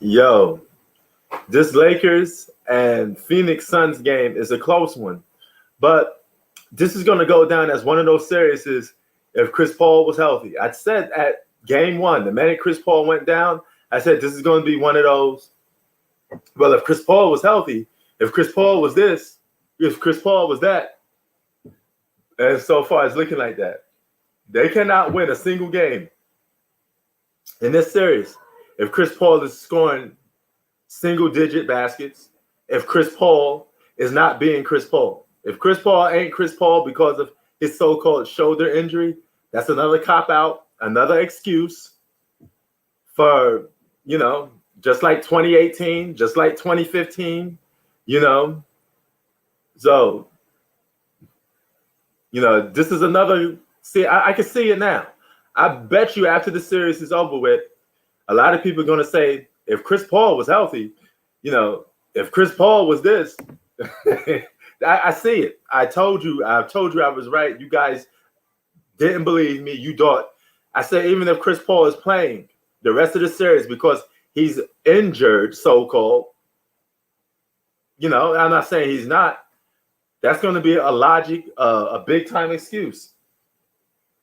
Yo, this Lakers and Phoenix Suns game is a close one, but this is going to go down as one of those series if Chris Paul was healthy. I said at game one, the minute Chris Paul went down, I said this is going to be one of those. Well, if Chris Paul was healthy, if Chris Paul was this, if Chris Paul was that, and so far it's looking like that. They cannot win a single game in this series if Chris Paul is scoring single-digit baskets, if Chris Paul is not being Chris Paul. If Chris Paul ain't Chris Paul because of his so-called shoulder injury, that's another cop-out, another excuse for, just like 2018, just like 2015, So, this is another, see, I can see it now. I bet you after the series is over with, a lot of people are going to say, if Chris Paul was healthy, if Chris Paul was this, I see it. I told you I was right. You guys didn't believe me. You thought. I said, even if Chris Paul is playing the rest of the series because he's injured, so-called, I'm not saying he's not. That's going to be a big-time excuse,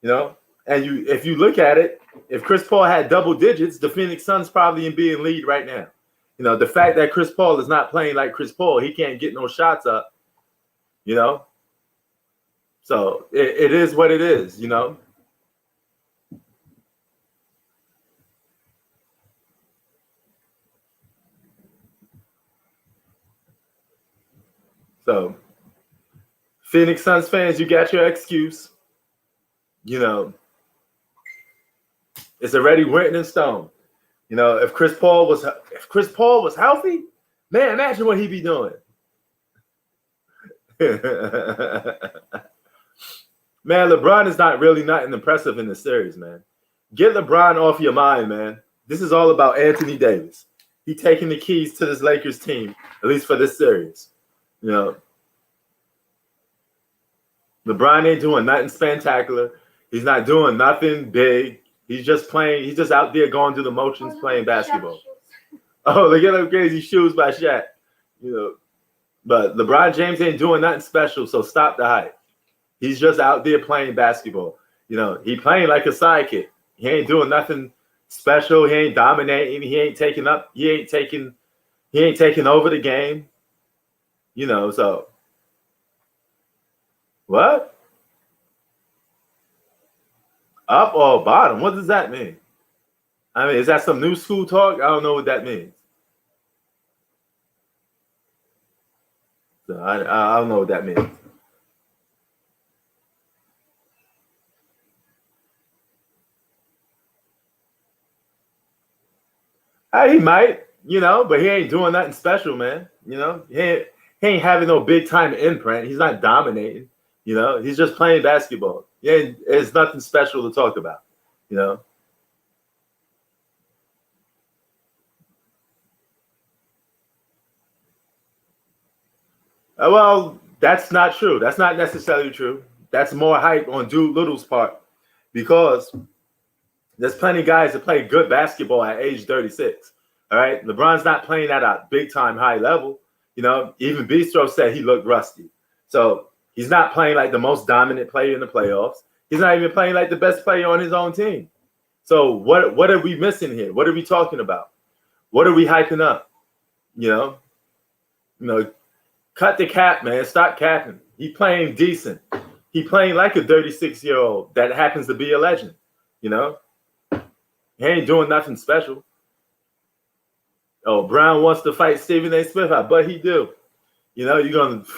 And if you look at it, if Chris Paul had double digits, the Phoenix Suns probably be in lead right now. The fact that Chris Paul is not playing like Chris Paul, he can't get no shots up, So it is what it is, So Phoenix Suns fans, you got your excuse. It's already written in stone. If Chris Paul was healthy, man, imagine what he'd be doing. Man, LeBron is not really nothing impressive in the series, man. Get LeBron off your mind, man. This is all about Anthony Davis. He's taking the keys to this Lakers team, at least for this series. LeBron ain't doing nothing spectacular. He's not doing nothing big. He's just playing. He's just out there going through the motions, playing basketball. Oh, look at them crazy shoes by Shaq. But LeBron James ain't doing nothing special, so stop the hype. He's just out there playing basketball. He playing like a sidekick. He ain't doing nothing special. He ain't dominating. He ain't taking over the game. So what? Up or bottom? What does that mean? I mean, is that some new school talk? I don't know what that means. So I don't know what that means. He might, but he ain't doing nothing special, man. He ain't having no big time imprint. He's not dominating. He's just playing basketball. Yeah, it's nothing special to talk about. Well, that's not true. That's not necessarily true. That's more hype on Dude Little's part because there's plenty of guys that play good basketball at age 36. All right, LeBron's not playing at a big time high level. Even Bistro said he looked rusty. So he's not playing like the most dominant player in the playoffs. He's not even playing like the best player on his own team. So what are we missing here? What are we talking about? What are we hyping up? Cut the cap, man. Stop capping. He playing decent. He playing like a 36-year-old that happens to be a legend. He ain't doing nothing special. Oh, Brown wants to fight Stephen A. Smith. I bet he do. You're going to...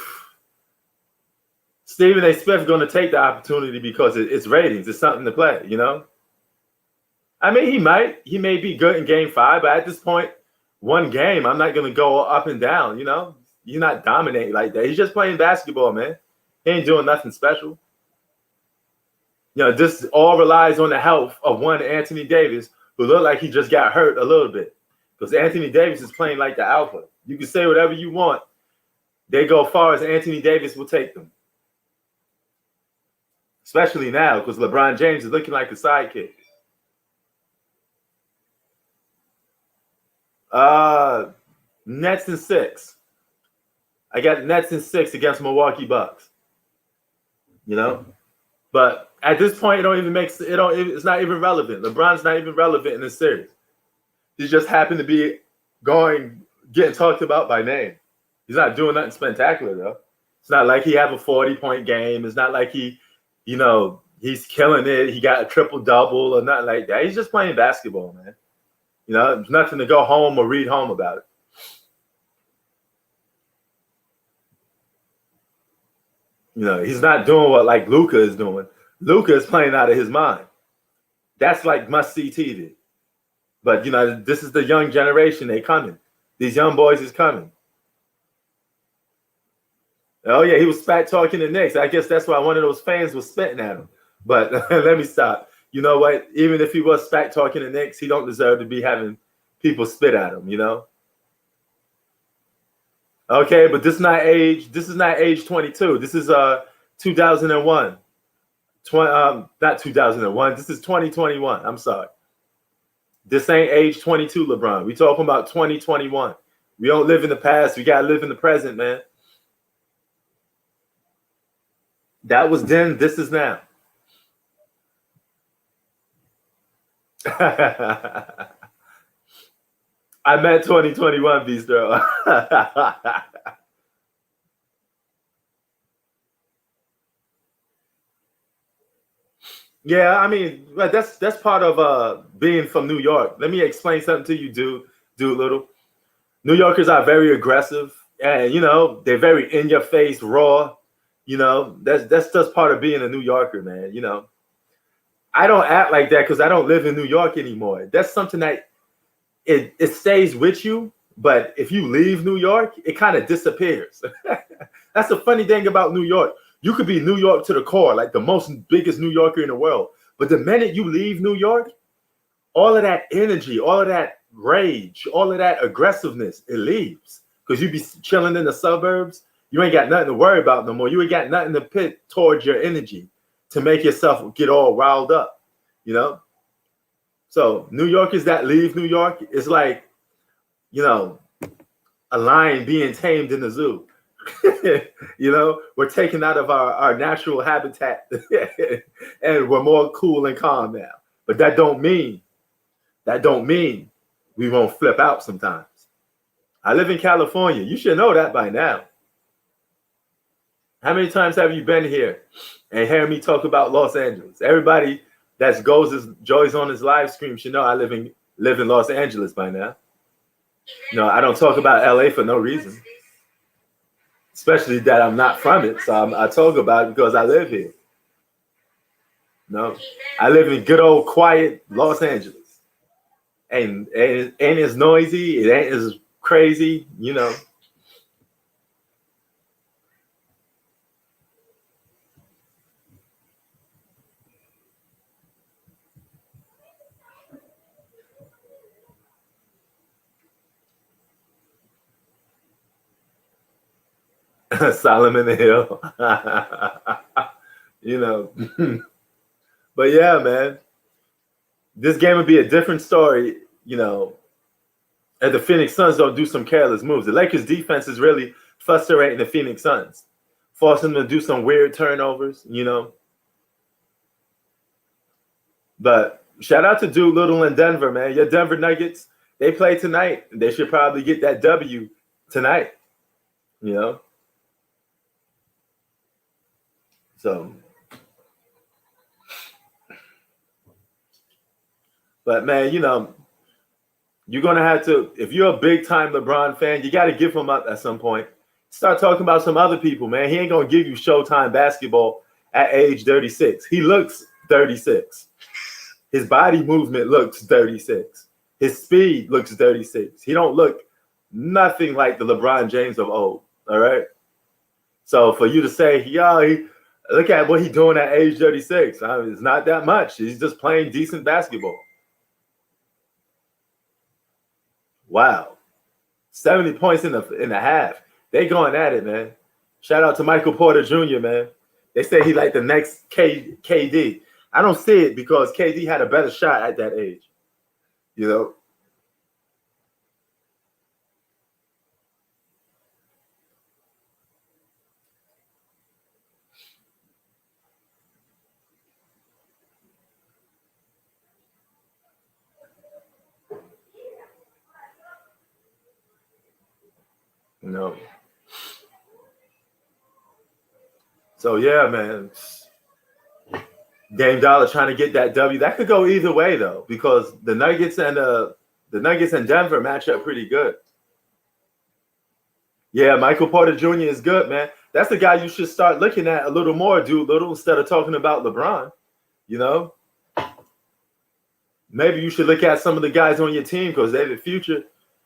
Stephen A. Smith is going to take the opportunity because it's ratings. It's something to play, I mean, he may be good in game 5, but at this point, one game, I'm not going to go up and down, You're not dominating like that. He's just playing basketball, man. He ain't doing nothing special. This all relies on the health of one Anthony Davis, who looked like he just got hurt a little bit. Because Anthony Davis is playing like the alpha. You can say whatever you want. They go far as Anthony Davis will take them. especially now because LeBron James is looking like a sidekick. Nets in 6. I got Nets in 6 against Milwaukee Bucks. You know, but at this point, it don't even make it. Don't. It's not even relevant. LeBron's not even relevant in this series. He just happened to be getting talked about by name. He's not doing nothing spectacular though. It's not like he have a 40-point game. It's not like he's killing it. He got a triple double or nothing like that. He's just playing basketball, man. There's nothing to go home or read home about it. He's not doing what like Luka is doing. Luka is playing out of his mind. That's like must-see TV. But this is the young generation. They coming. These young boys is coming. Oh yeah, he was spat talking to Knicks. I guess that's why one of those fans was spitting at him. But let me stop. You know what? Even if he was spat talking to Knicks, he don't deserve to be having people spit at him. Okay, but this is not age 22. This is 2001. Not 2001. This is 2021. I'm sorry. This ain't age 22, LeBron. We talking about 2021. We don't live in the past. We gotta live in the present, man. That was then. This is now. I meant 2021, Bistro. Yeah, I mean, that's part of being from New York. Let me explain something to you, dude Little. New Yorkers are very aggressive, and they're very in your face, raw. That's just part of being a New Yorker, man. I don't act like that because I don't live in New York anymore. That's something that it stays with you, but if you leave New York, it kind of disappears. That's the funny thing about New York. You could be New York to the core, like the most biggest New Yorker in the world. But the minute you leave New York, all of that energy, all of that rage, all of that aggressiveness, it leaves. Because you be chilling in the suburbs, you ain't got nothing to worry about no more. You ain't got nothing to pit towards your energy to make yourself get all riled up, So New Yorkers that leave New York is like, a lion being tamed in the zoo. We're taken out of our natural habitat and we're more cool and calm now. But that don't mean we won't flip out sometimes. I live in California. You should know that by now. How many times have you been here and hear me talk about Los Angeles? Everybody that joys on his live stream should know I live in Los Angeles by now. I don't talk about LA for no reason. Especially that I'm not from it. So I talk about it because I live here. I live in good old quiet Los Angeles. And it ain't as noisy. It ain't as crazy, Solomon Hill. But yeah, man. This game would be a different story, if the Phoenix Suns don't do some careless moves. The Lakers defense is really frustrating the Phoenix Suns, forcing them to do some weird turnovers, But shout out to Dude Little in Denver, man. Your Denver Nuggets, they play tonight. They should probably get that W tonight, So, but man, you're going to have to, if you're a big time LeBron fan, you got to give him up at some point. Start talking about some other people, man. He ain't going to give you Showtime basketball at age 36. He looks 36. His body movement looks 36. His speed looks 36. He don't look nothing like the LeBron James of old, all right? So for you to say, look at what he's doing at age 36. It's not that much. He's just playing decent basketball. Wow. 70 points in the half. They going at it, man. Shout out to Michael Porter Jr., man. They say he like the next KD. I don't see it because KD had a better shot at that age. You know. You know. So yeah, man. Game Dollar trying to get that W. That could go either way though, because the Nuggets and Denver match up pretty good. Yeah, Michael Porter Jr. is good, man. That's the guy you should start looking at a little more, do little instead of talking about LeBron. You know, maybe you should look at some of the guys on your team because they're the future,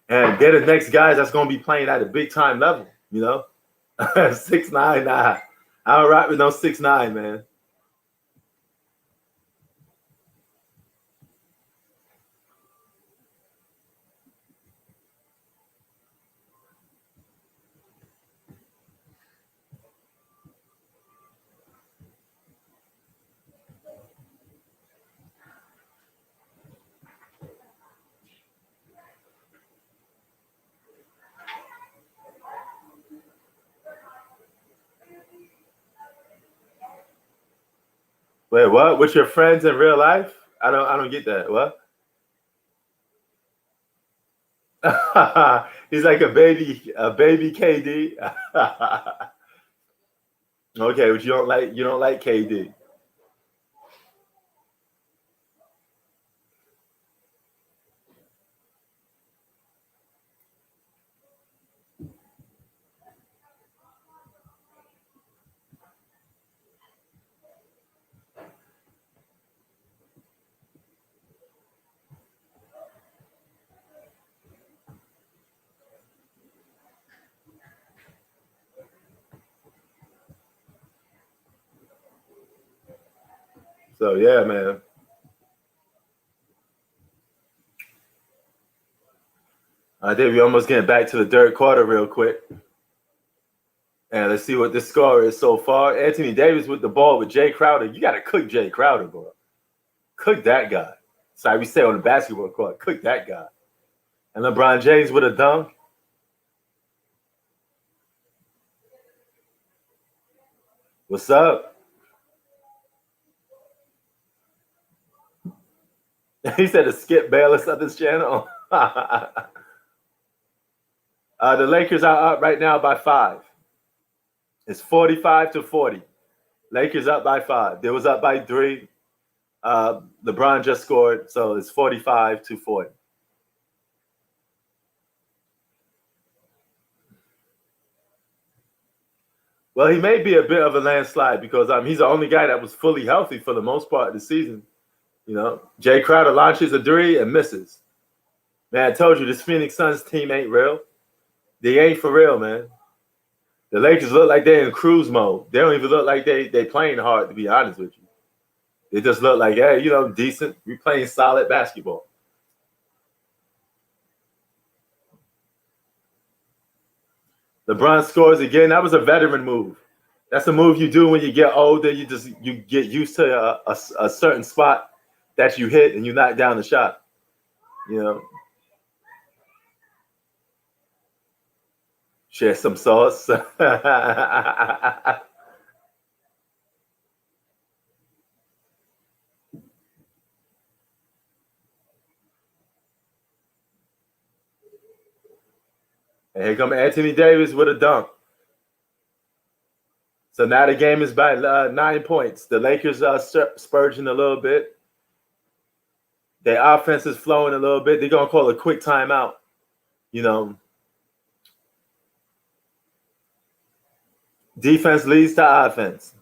and they're the next guys that's going to be playing at a big time level. You know, 6'9", nah, I don't rock with no 6'9", man. Wait, what? With your friends in real life? I don't get that. What? He's like a baby KD. Okay, but you don't like KD. So yeah, man. I think we almost getting back to the third quarter real quick. And let's see what the score is so far. Anthony Davis with the ball with Jay Crowder. You got to cook Jay Crowder, bro. Cook that guy. Sorry, we say on the basketball court. Cook that guy. And LeBron James with a dunk. What's up? He said to skip Bayless on this channel. The Lakers are up right now by 5. It's 45-40. Lakers up by 5. They was up by 3. LeBron just scored, so it's 45-40. Well, he may be a bit of a landslide because he's the only guy that was fully healthy for the most part of the season. You know, Jay Crowder launches a three and misses. Man, I told you this Phoenix Suns team ain't real. They ain't for real, man. The Lakers look like they're in cruise mode. They don't even look like they playing hard, to be honest with you. They just look like, hey, decent. We playing solid basketball. LeBron scores again. That was a veteran move. That's a move you do when you get older. You get used to a certain spot that you hit and you knock down the shot. You know, share some sauce. And here come Anthony Davis with a dunk. So now the game is by 9 points. The Lakers are spurging a little bit. Their offense is flowing a little bit. They're going to call a quick timeout. You know, defense leads to offense.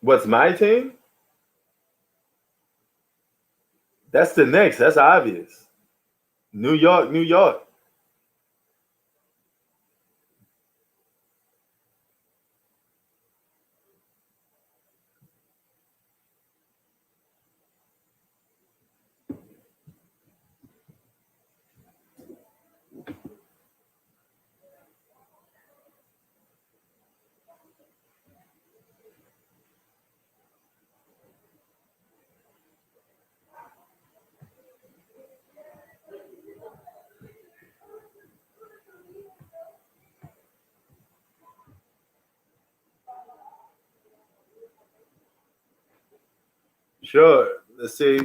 What's my team? That's the Knicks. That's obvious. New York, New York. Sure. Let's see.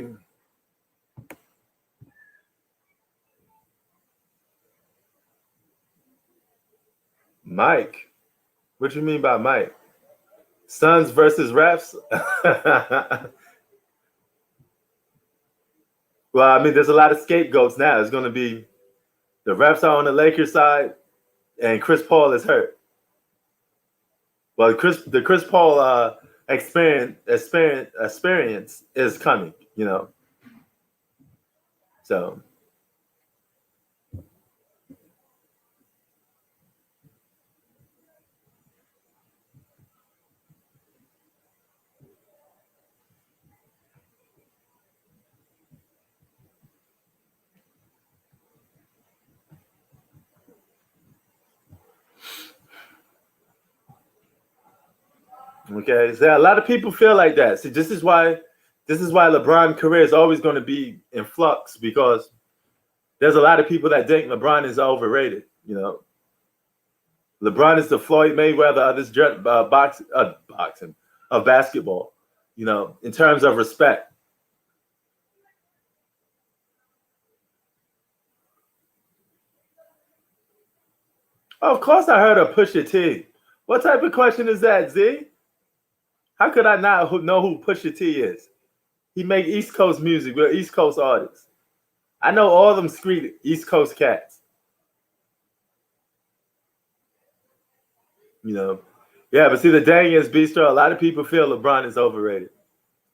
Mike. What do you mean by Mike? Suns versus refs? Well, I mean, there's a lot of scapegoats now. It's going to be the refs are on the Lakers side, and Chris Paul is hurt. Well, the Chris Paul experience is coming, you know. So okay, so a lot of people feel like that. See, this is why LeBron's career is always going to be in flux because there's a lot of people that think LeBron is overrated. You know, LeBron is the Floyd Mayweather of this boxing of basketball. You know, in terms of respect. Of course, I heard of Pusha T. What type of question is that, Z? How could I not know who Pusha T is? He make East Coast music. We're East Coast artists. I know all them street East Coast cats. You know, yeah. But see, the dang is, Bistro. A lot of people feel LeBron is overrated.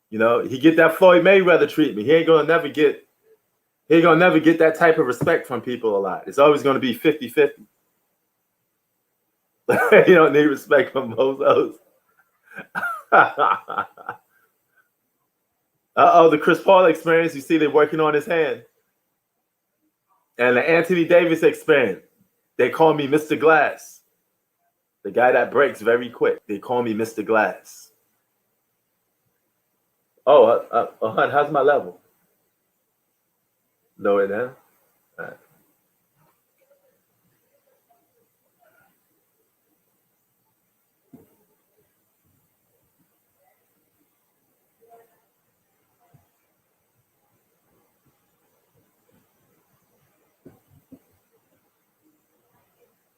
You know, he get that Floyd Mayweather treatment. He ain't gonna never get. He ain't gonna never get that type of respect from people a lot. It's always gonna be 50-50. You don't need respect from bozos. The Chris Paul experience. You see, they're working on his hand, and the Anthony Davis experience. They call me Mr. Glass, the guy that breaks very quick. They call me Mr. Glass. Oh, hun, how's my level? Lower down. All right.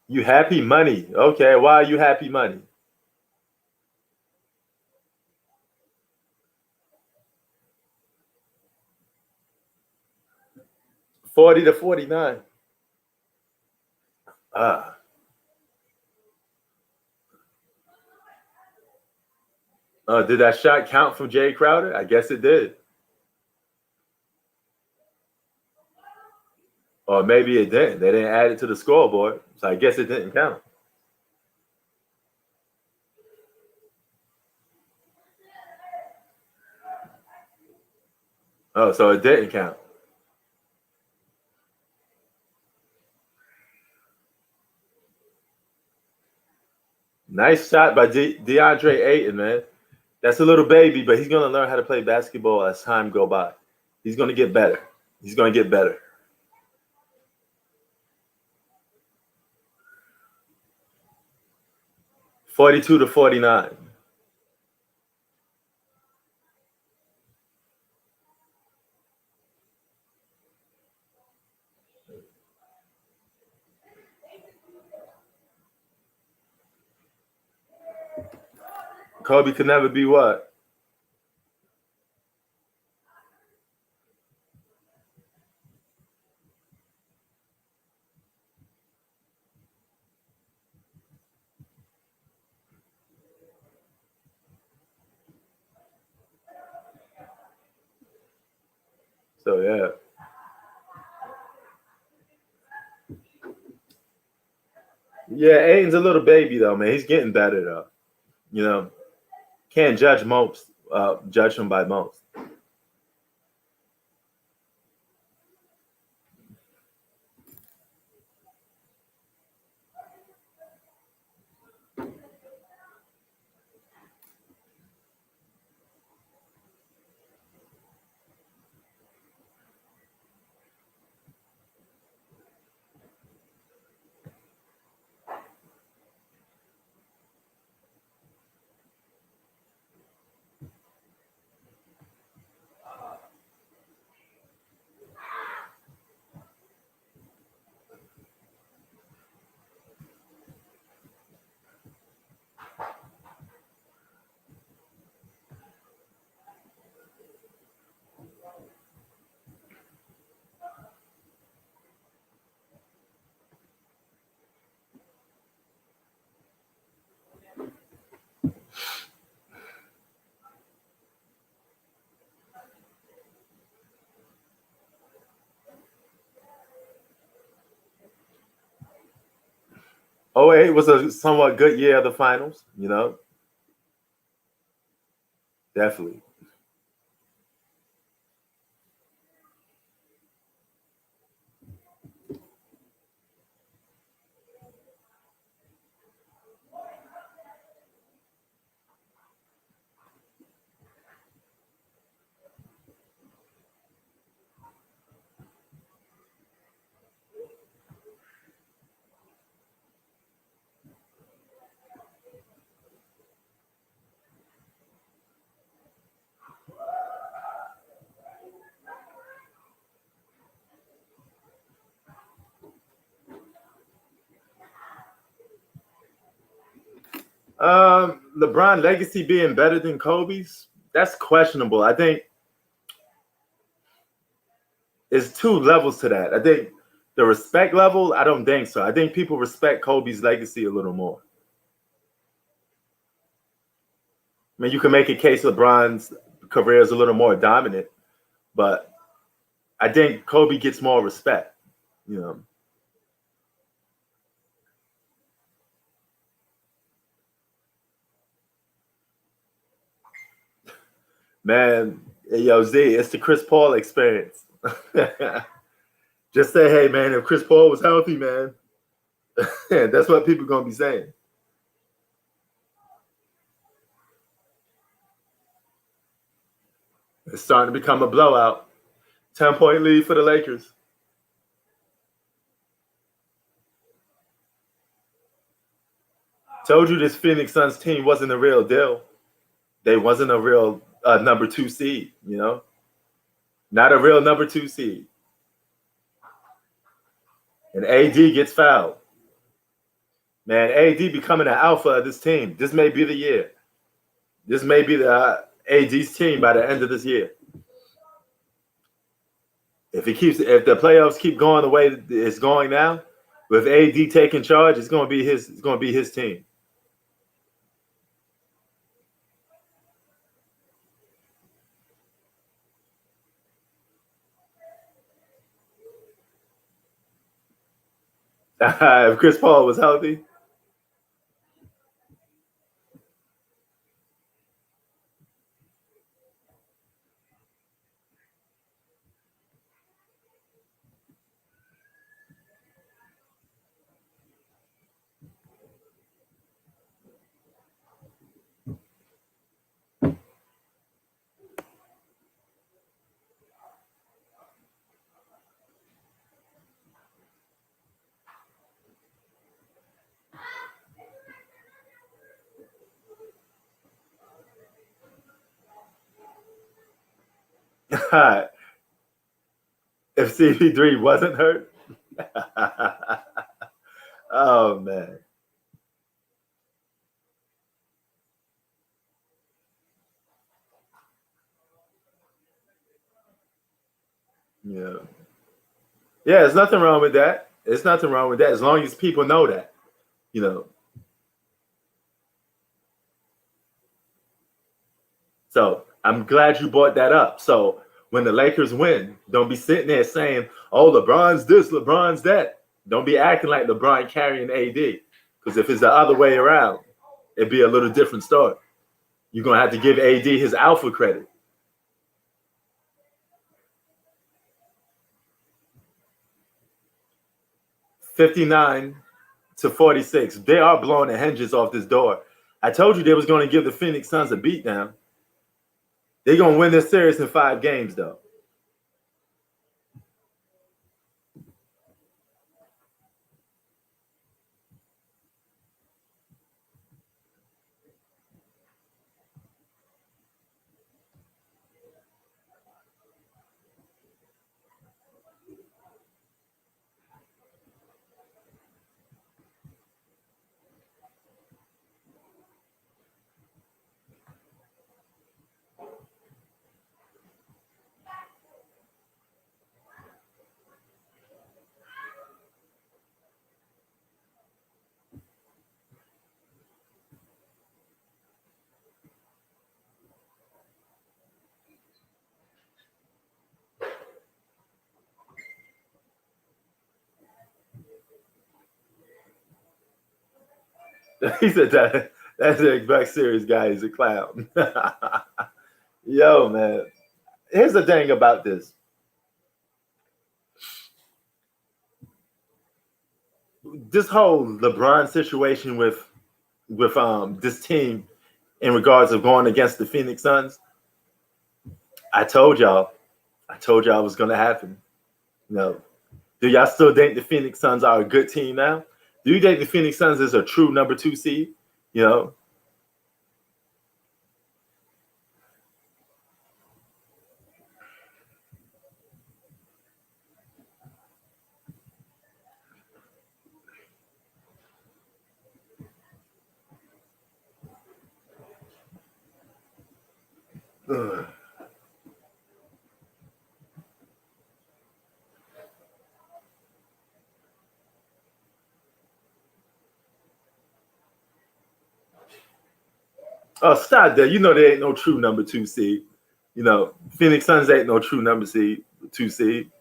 You happy money? Okay, why are you happy money? 40 to 49. Ah, did that shot count from Jay Crowder? I guess it did, or maybe it didn't. They didn't add it to the scoreboard, so I guess it didn't count. Oh, so it didn't count. Nice shot by DeAndre Ayton, man. That's a little baby, but he's gonna learn how to play basketball as time go by. He's gonna get better. He's gonna get better. 42 to 49. Kobe could never be what? So yeah. Yeah, Aiden's a little baby though, man. He's getting better though. You know, can't judge most. Judge him by most. '08 was a somewhat good year of the finals. You know, definitely. LeBron legacy being better than Kobe's, that's questionable. I think it's two levels to that. I think the respect level, I don't think so. I think people respect Kobe's legacy a little more. I mean, you can make a case LeBron's career is a little more dominant, but I think Kobe gets more respect. You know, man, yo Z, it's the Chris Paul experience. Just say, hey man, if Chris Paul was healthy, man, that's what people are gonna be saying. It's starting to become a blowout. 10-point lead for the Lakers. Told you this Phoenix Suns team wasn't a real deal. They wasn't a real number 2 seed, you know? Not a real number 2 seed. And AD gets fouled. Man, AD becoming an alpha of this team. This may be the year. This may be the AD's team by the end of this year. If the playoffs keep going the way it's going now, with AD taking charge, it's gonna be his team. If Chris Paul was healthy. If CP3 wasn't hurt. Oh man. Yeah. Yeah, there's nothing wrong with that. There's nothing wrong with that as long as people know that, you know. So I'm glad you brought that up. So when the Lakers win, don't be sitting there saying, oh, LeBron's this, LeBron's that. Don't be acting like LeBron carrying AD. Because if it's the other way around, it'd be a little different story. You're gonna have to give AD his alpha credit. 59-46. They are blowing the hinges off this door. I told you they was going to give the Phoenix Suns a beatdown. They're going to win this series in 5 games, though. He said that's the exact series guy. He's a clown. Yo, man. Here's the thing about this. This whole LeBron situation with this team in regards of going against the Phoenix Suns, I told y'all it was gonna happen. You know, do y'all still think the Phoenix Suns are a good team now? Do you think the Phoenix Suns is a true number 2 seed? You know, ugh. Oh, stop that. You know there ain't no true number 2 seed. You know, Phoenix Suns ain't no true number 2 seed.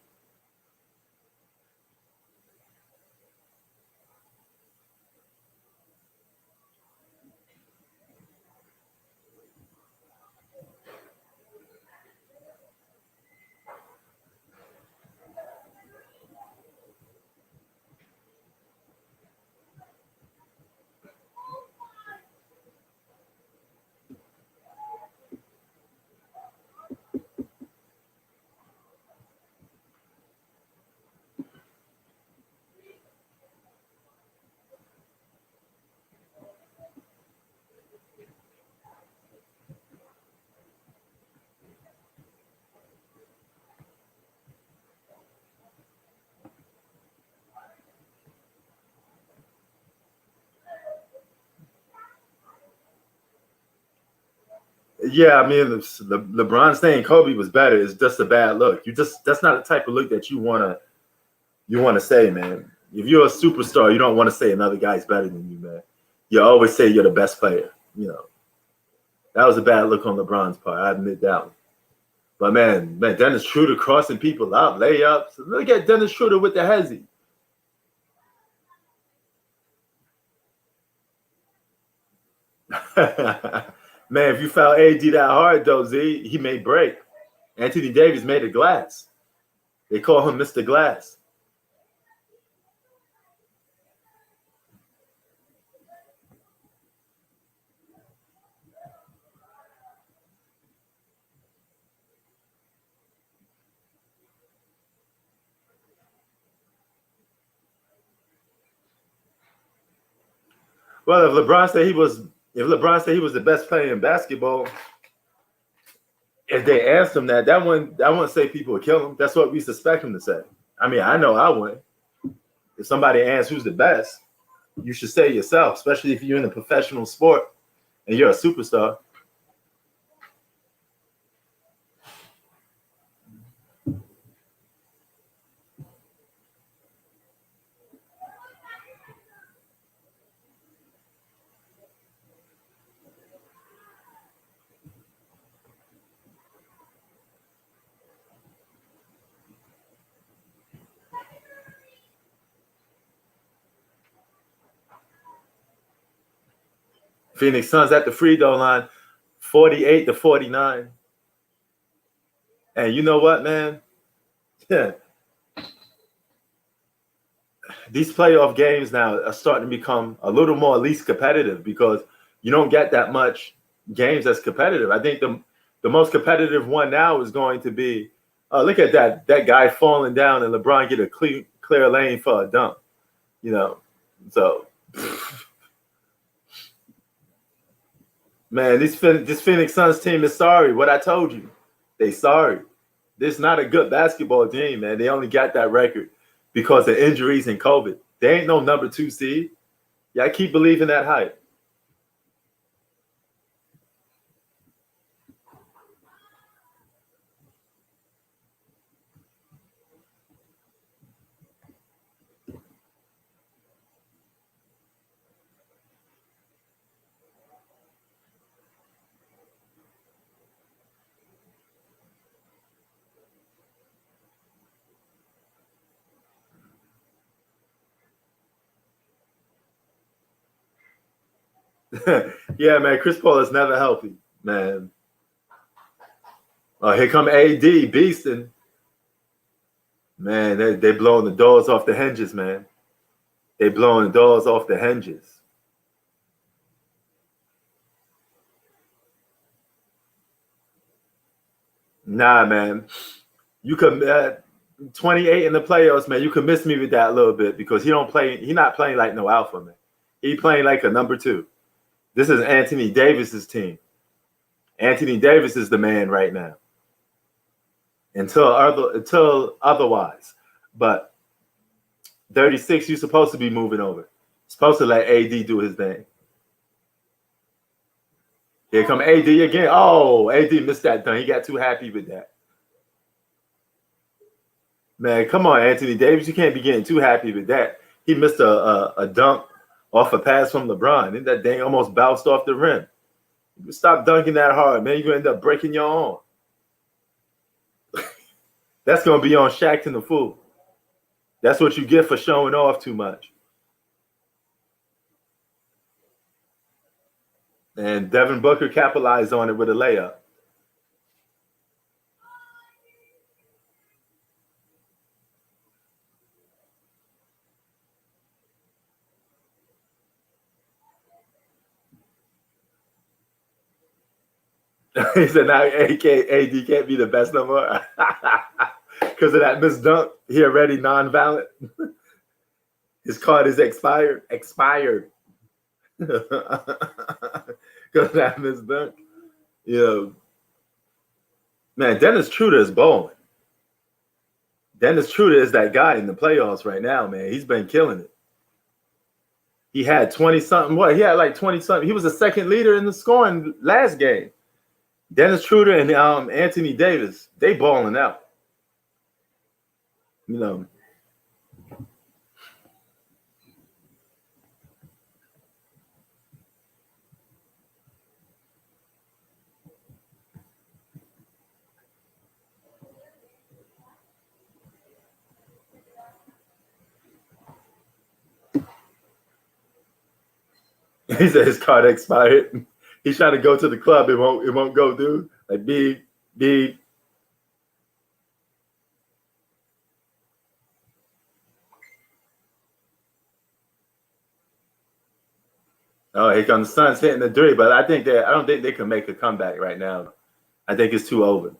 Yeah, I mean, LeBron saying Kobe was better is just a bad look. That's not the type of look that you wanna say, man. If you're a superstar, you don't want to say another guy's better than you, man. You always say you're the best player. You know, that was a bad look on LeBron's part. I admit that one. But man, Dennis Schroeder crossing people up, layups. Look at Dennis Schroeder with the hezzy. Man, if you foul AD that hard though, Z, he may break. Anthony Davis made of glass. They call him Mr. Glass. Well, if LeBron said he was the best player in basketball, if they asked him that wouldn't say people would kill him. That's what we suspect him to say. I mean, I know I would. If somebody asks who's the best, you should say yourself, especially if you're in a professional sport and you're a superstar. Phoenix Suns at the free throw line, 48-49. And you know what, man? Yeah, these playoff games now are starting to become a little more at least competitive because you don't get that much games that's competitive. I think the most competitive one now is going to be look at that guy falling down and LeBron get a clear lane for a dunk. You know, so man, this Phoenix Suns team is sorry. What I told you, they sorry. This is not a good basketball team, man. They only got that record because of injuries and COVID. They ain't no number 2 seed. Yeah, I keep believing that hype. Yeah, man. Chris Paul is never healthy, man. Here come AD beasting. Man, they blowing the doors off the hinges, man. They blowing the doors off the hinges. Nah, man. You could 28 in the playoffs, man. You could miss me with that a little bit because he don't play. He not playing like no alpha, man. He playing like a number 2. This is Anthony Davis's team. Anthony Davis is the man right now. Until otherwise, but 36, you're supposed to be moving over. Supposed to let AD do his thing. Here come AD again. Oh, AD missed that dunk. He got too happy with that. Man, come on, Anthony Davis. You can't be getting too happy with that. He missed a dunk off a pass from LeBron. And that thing almost bounced off the rim. You stop dunking that hard, man. You're going to end up breaking your arm. That's going to be on Shaq and the Fool. That's what you get for showing off too much. And Devin Booker capitalized on it with a layup. He said now AD can't be the best no more because of that missed dunk. He already non-violent. His card is expired. Expired. Because of that missed dunk. Yeah. Man, Dennis Schroeder is balling. Dennis Schroeder is that guy in the playoffs right now, man. He's been killing it. He had 20 something. What? He had like 20 something. He was the second leader in the scoring last game. Dennis Schroeder and Anthony Davis, they balling out. You know. He said his card expired. He's trying to go to the club. It won't go, dude. Like beep. Oh, here comes the Suns hitting the three, but I don't think they can make a comeback right now. I think it's too over.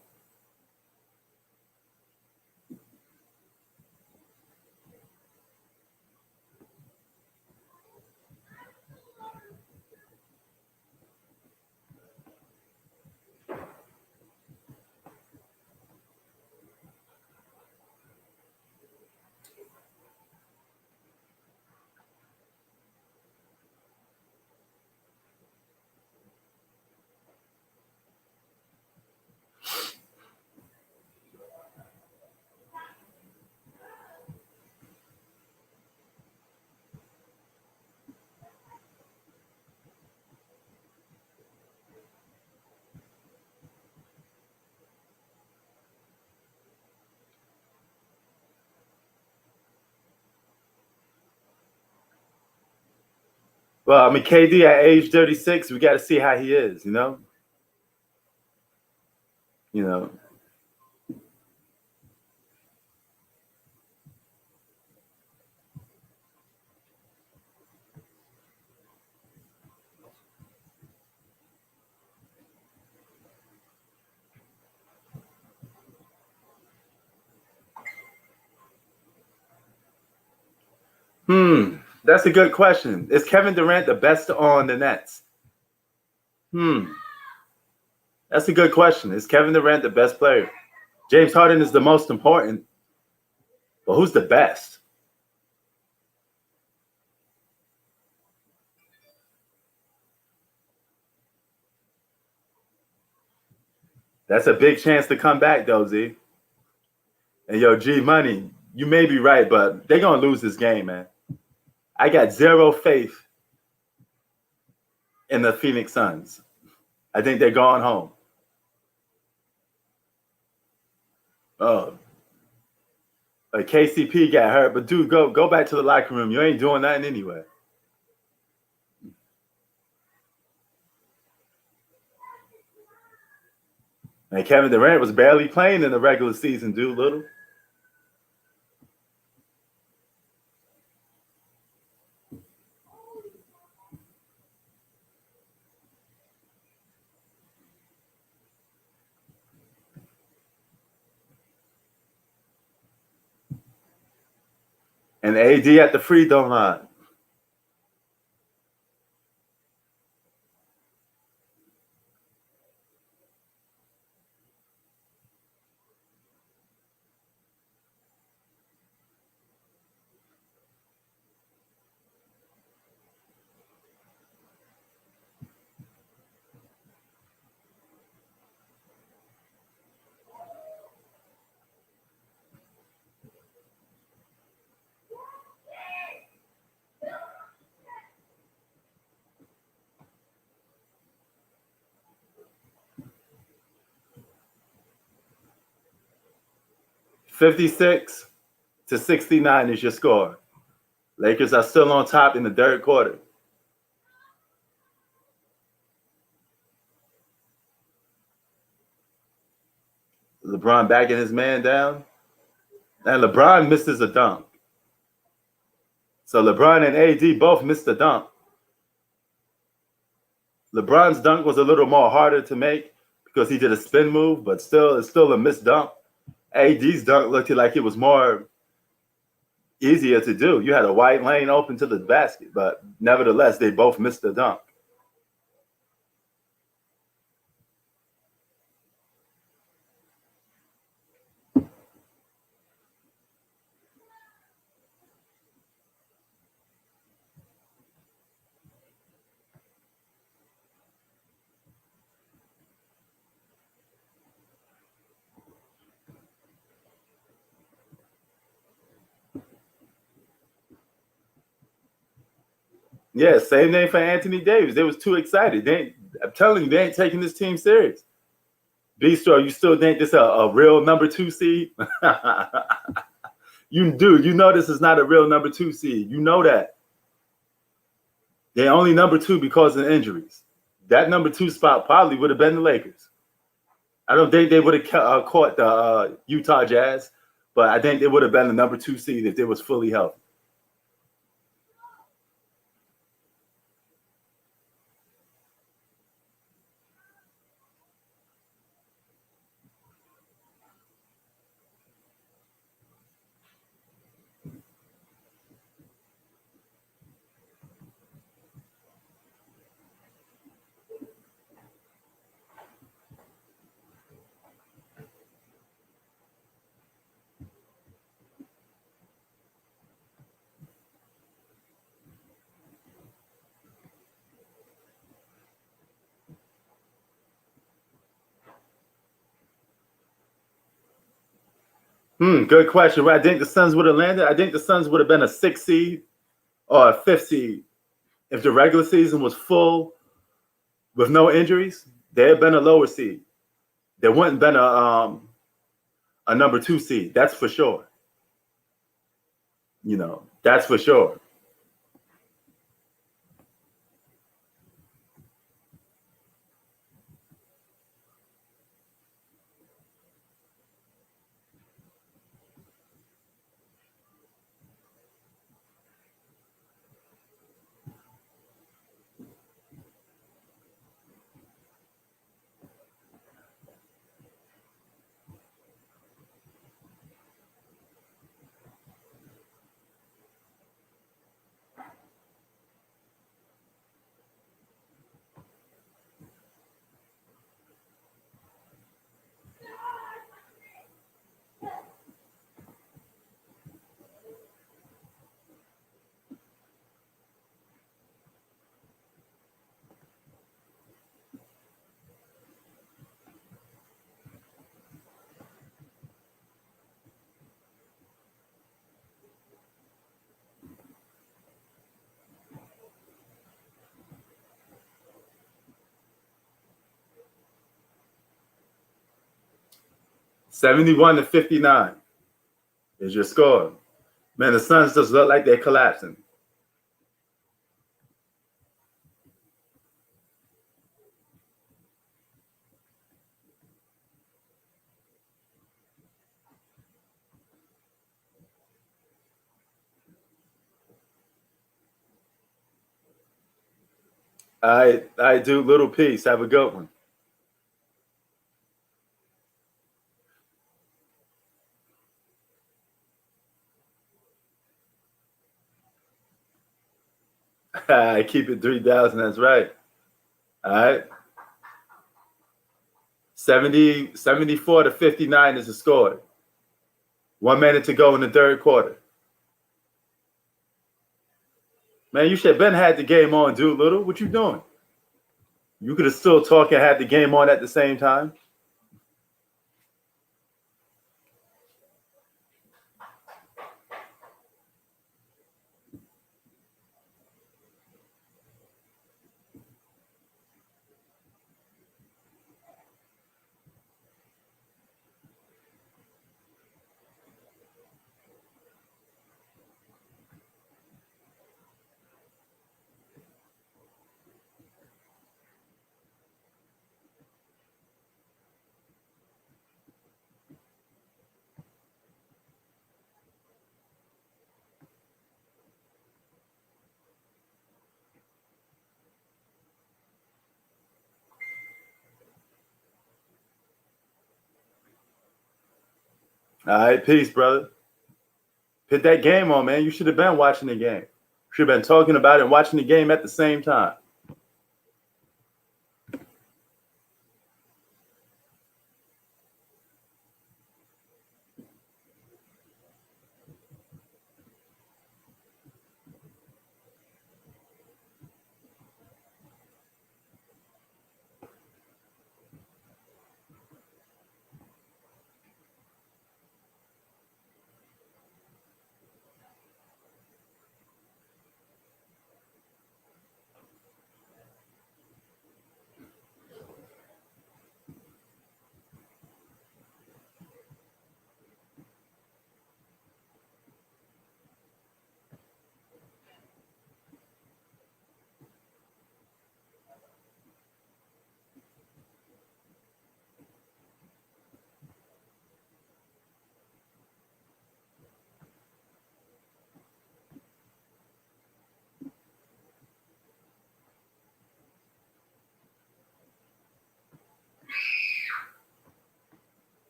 Well, I mean, KD at age 36, we got to see how he is. You know. You know. That's a good question. Is Kevin Durant the best on the Nets? That's a good question. Is Kevin Durant the best player? James Harden is the most important, but who's the best? That's a big chance to come back, though, Z. And yo, G Money, you may be right, but they're gonna lose this game, man. I got zero faith in the Phoenix Suns. I think they're going home. Oh, KCP got hurt, but dude, go back to the locker room. You ain't doing nothing anyway. And Kevin Durant was barely playing in the regular season, dude. Little. And AD at the free throw line. $56-69 is your score. Lakers are still on top in the third quarter. LeBron backing his man down. And LeBron misses a dunk. So LeBron and AD both missed a dunk. LeBron's dunk was a little more harder to make because he did a spin move, but it's still a missed dunk. AD's dunk looked like it was more easier to do. You had a wide lane open to the basket, but nevertheless, they both missed the dunk. Yeah, same name for Anthony Davis. They was too excited. I'm telling you, they ain't taking this team serious. Bistro, you still think this a real number 2 seed? You know this is not a real number 2 seed. You know that. They're only number 2 because of injuries. That number 2 spot probably would have been the Lakers. I don't think they would have caught the Utah Jazz, but I think they would have been the number 2 seed if they was fully healthy. Good question. Right? I think the Suns would have landed. I think the Suns would have been a 6th seed or a 5th seed if the regular season was full with no injuries. They had been a lower seed. There wouldn't been a number 2 seed. That's for sure. That's for sure. 71-59 is your score. Man, the Suns just look like they're collapsing. I do little piece. Have a good one. I keep it 3,000. That's right. All right. 74-59 is the score. 1 minute to go in the third quarter. Man, you should have been had the game on, dude. Little, what you doing? You could have still talked and had the game on at the same time. All right, peace, brother. Put that game on, man. You should have been watching the game. Should have been talking about it and watching the game at the same time.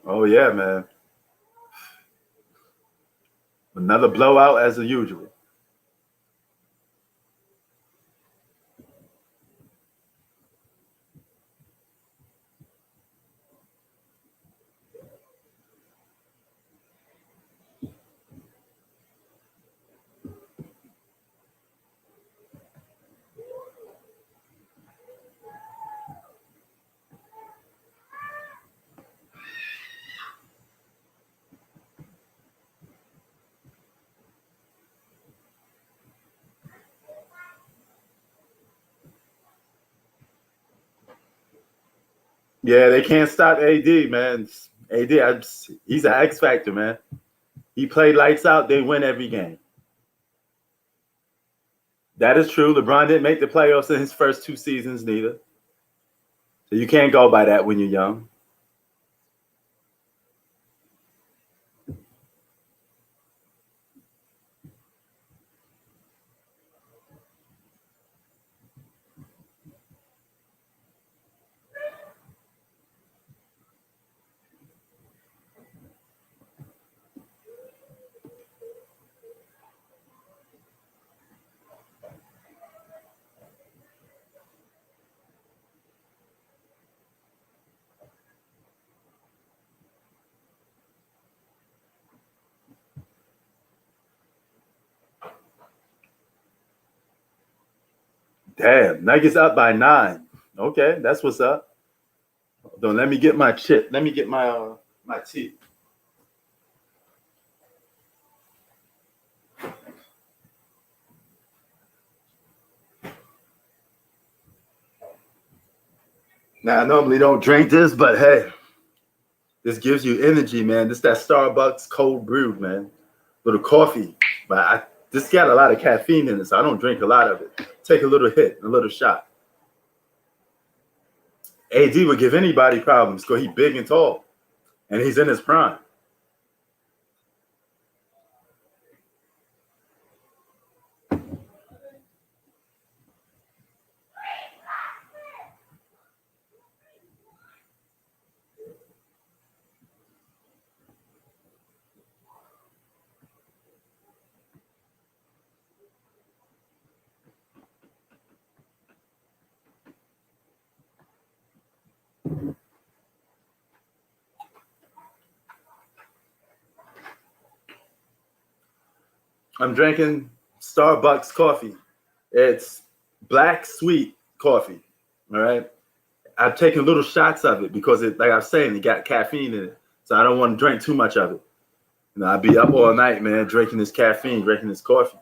Oh yeah, man. Another blowout as usual. Yeah, they can't stop AD, man. AD, he's an X factor, man. He played lights out. They win every game. That is true. LeBron didn't make the playoffs in his first 2 seasons, neither. So you can't go by that when you're young. Damn, Nuggets up by 9. Okay, that's what's up. Don't let me get my chip. Let me get my tea. Now, I normally don't drink this, but hey, this gives you energy, man. This that Starbucks cold brewed, man. Little coffee, but this got a lot of caffeine in it, so I don't drink a lot of it. Take a little hit, a little shot. AD would give anybody problems because he's big and tall, and he's in his prime. I'm drinking Starbucks coffee. It's black sweet coffee. All right. I've taken little shots of it because it, like I was saying, it got caffeine in it. So I don't want to drink too much of it. I'd be up all night, man, drinking this caffeine, drinking this coffee.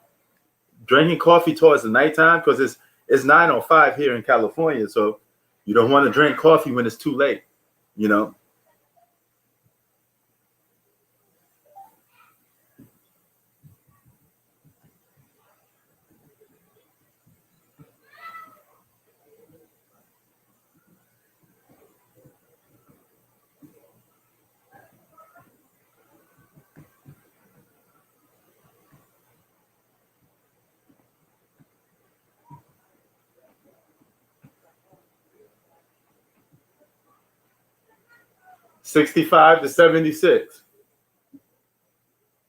Drinking coffee towards the nighttime because it's 9:05 here in California. So you don't want to drink coffee when it's too late, you know. $65 to $76.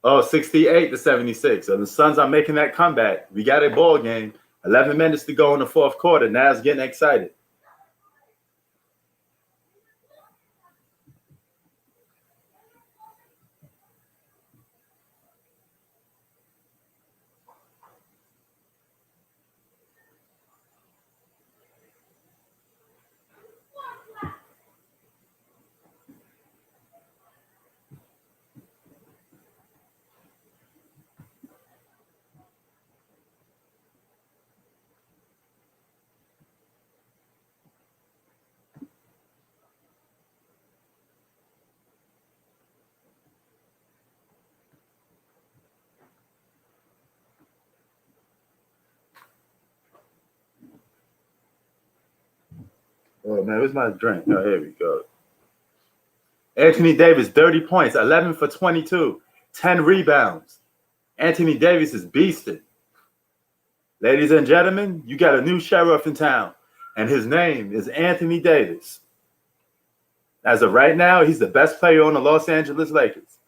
Oh, 68 to 76. So the Suns are making that comeback. We got a ball game. 11 minutes to go in the fourth quarter. Now it's getting excited. Oh, man, where's my drink? Oh, here we go. Anthony Davis, 30 points, 11 for 22, 10 rebounds. Anthony Davis is beasting. Ladies and gentlemen, you got a new sheriff in town, and his name is Anthony Davis. As of right now, he's the best player on the Los Angeles Lakers.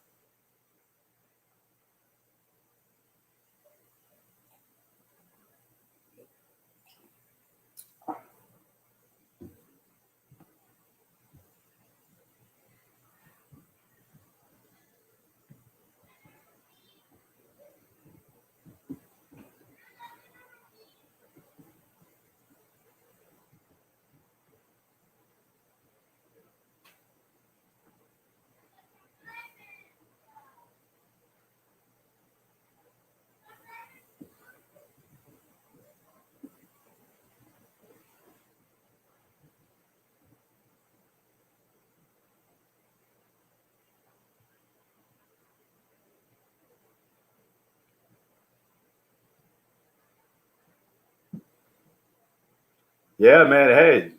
Yeah, man. Hey,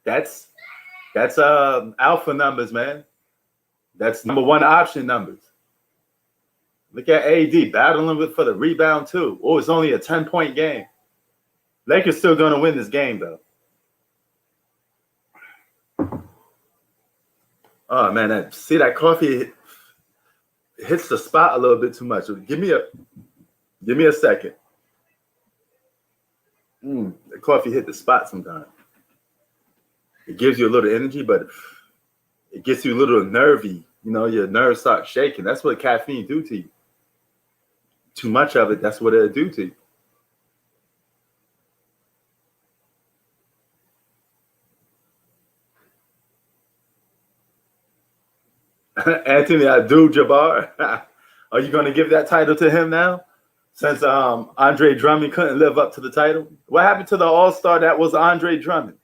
that's alpha numbers, man. That's number one option numbers. Look at AD battling with for the rebound too. Oh, it's only a 10-point game. Lakers still gonna win this game though. Oh man, see that coffee hits the spot a little bit too much. Give me a second. The coffee hit the spot sometimes. It gives you a little energy, but it gets you a little nervy. You know, your nerves start shaking. That's what caffeine do to you. Too much of it, that's what it'll do to you. Anthony Abdul-Jabbar. Are you going to give that title to him now? Since Andre Drummond couldn't live up to the title? What happened to the All-Star that was Andre Drummond?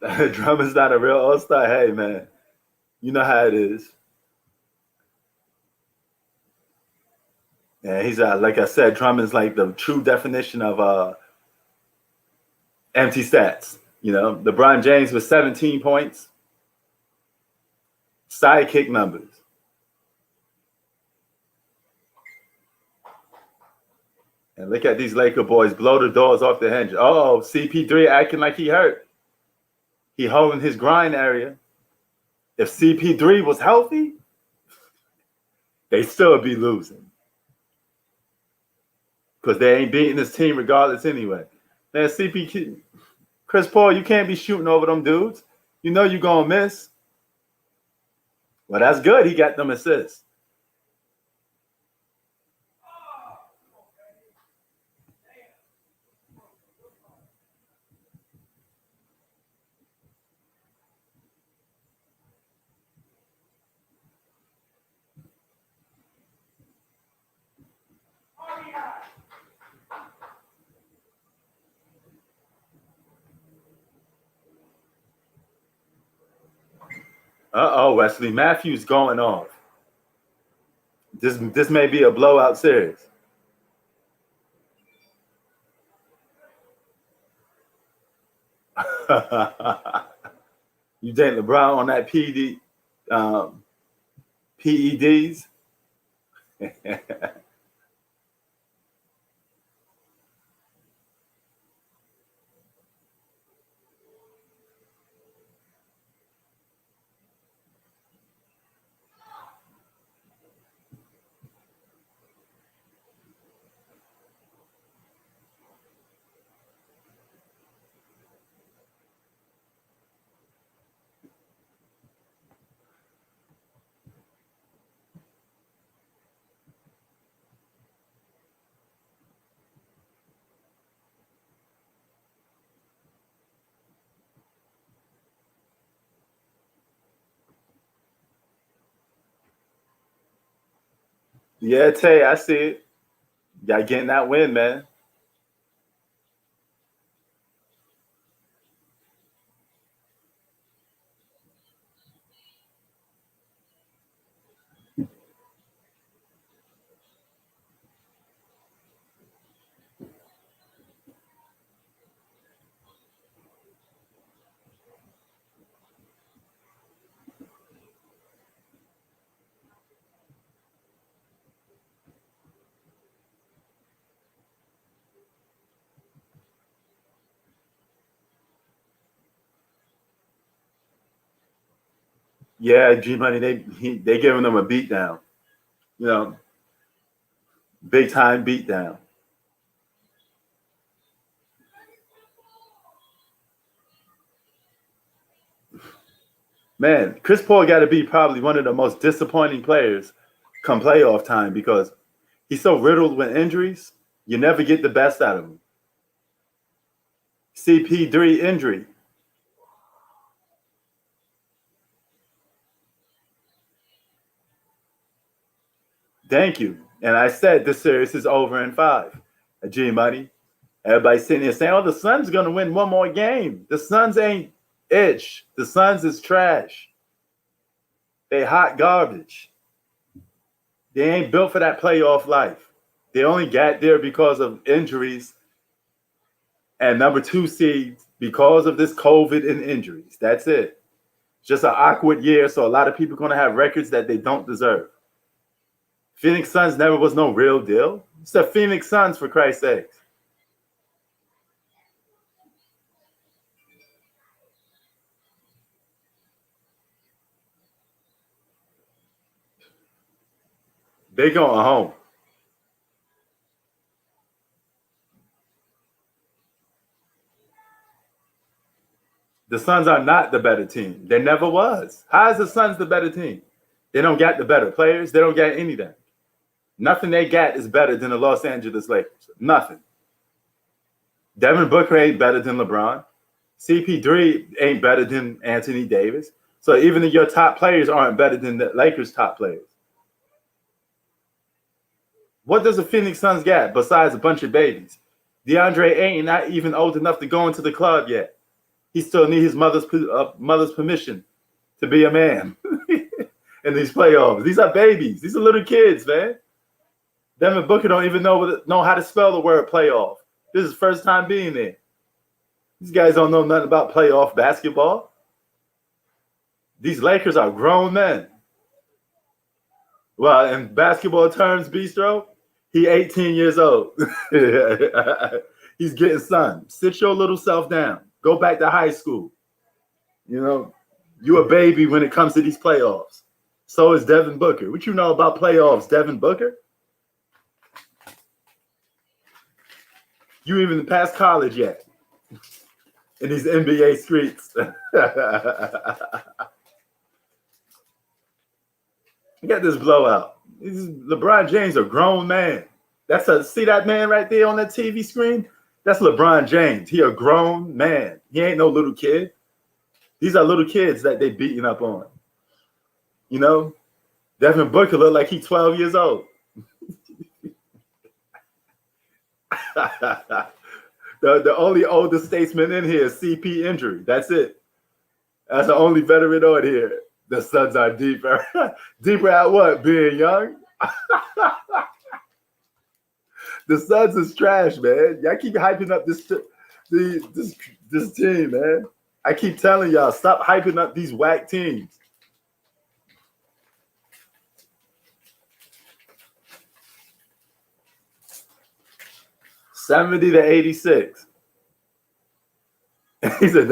Drummond's not a real all-star. Hey, man, you know how it is. Yeah, he's like I said, Drummond's like the true definition of empty stats. You know, LeBron James with 17 points, sidekick numbers. And look at these Laker boys blow the doors off the hinge. Oh, CP3 acting like he hurt. He holding his grind area. If CP3 was healthy, they still be losing. Because they ain't beating this team regardless anyway. Man, Chris Paul, you can't be shooting over them dudes. You know you're going to miss. Well, that's good. He got them assists. Uh-oh, Wesley Matthews going off. This may be a blowout series. You think LeBron on that PEDs? Yeah, Tay, I see it. Y'all getting that win, man. Yeah, G Money, they giving them a beat down. You know, big time beat down. Man, Chris Paul got to be probably one of the most disappointing players come playoff time because he's so riddled with injuries. You never get the best out of him. CP3 injury. Thank you. And I said this series is over in 5. G Money. Everybody sitting here saying, "Oh, the Suns gonna win one more game." The Suns ain't itch. The Suns is trash. They hot garbage. They ain't built for that playoff life. They only got there because of injuries and number 2 seeds because of this COVID and injuries. That's it. Just an awkward year, so a lot of people are gonna have records that they don't deserve. Phoenix Suns never was no real deal. It's the Phoenix Suns, for Christ's sake. They going home. The Suns are not the better team. They never was. How is the Suns the better team? They don't got the better players. They don't got anything. Nothing they got is better than the Los Angeles Lakers. Nothing. Devin Booker ain't better than LeBron. CP3 ain't better than Anthony Davis. So even if your top players aren't better than the Lakers' top players. What does the Phoenix Suns got besides a bunch of babies? DeAndre ain't not even old enough to go into the club yet. he still need his mother's permission to be a man in these playoffs. These are babies. These are little kids, man. Devin Booker don't even know how to spell the word playoff. This is his first time being there. These guys don't know nothing about playoff basketball. These Lakers are grown men. Well, in basketball terms, Bistro, he 18 years old. He's getting sun. Sit your little self down. Go back to high school. You know, you a baby when it comes to these playoffs. So is Devin Booker. What you know about playoffs, Devin Booker? You even past college yet in these NBA streets. You got this blowout. LeBron James, a grown man. See that man right there on that TV screen? That's LeBron James. He a grown man. He ain't no little kid. These are little kids that they beating up on. You know, Devin Booker look like he's 12 years old. The only older statesman in here is CP injury. That's it. That's the only veteran on here. The Suns are deeper. Deeper at what? Being young? The Suns is trash, man. Y'all keep hyping up this team, man. I keep telling y'all, stop hyping up these whack teams. $70 to 86. He said,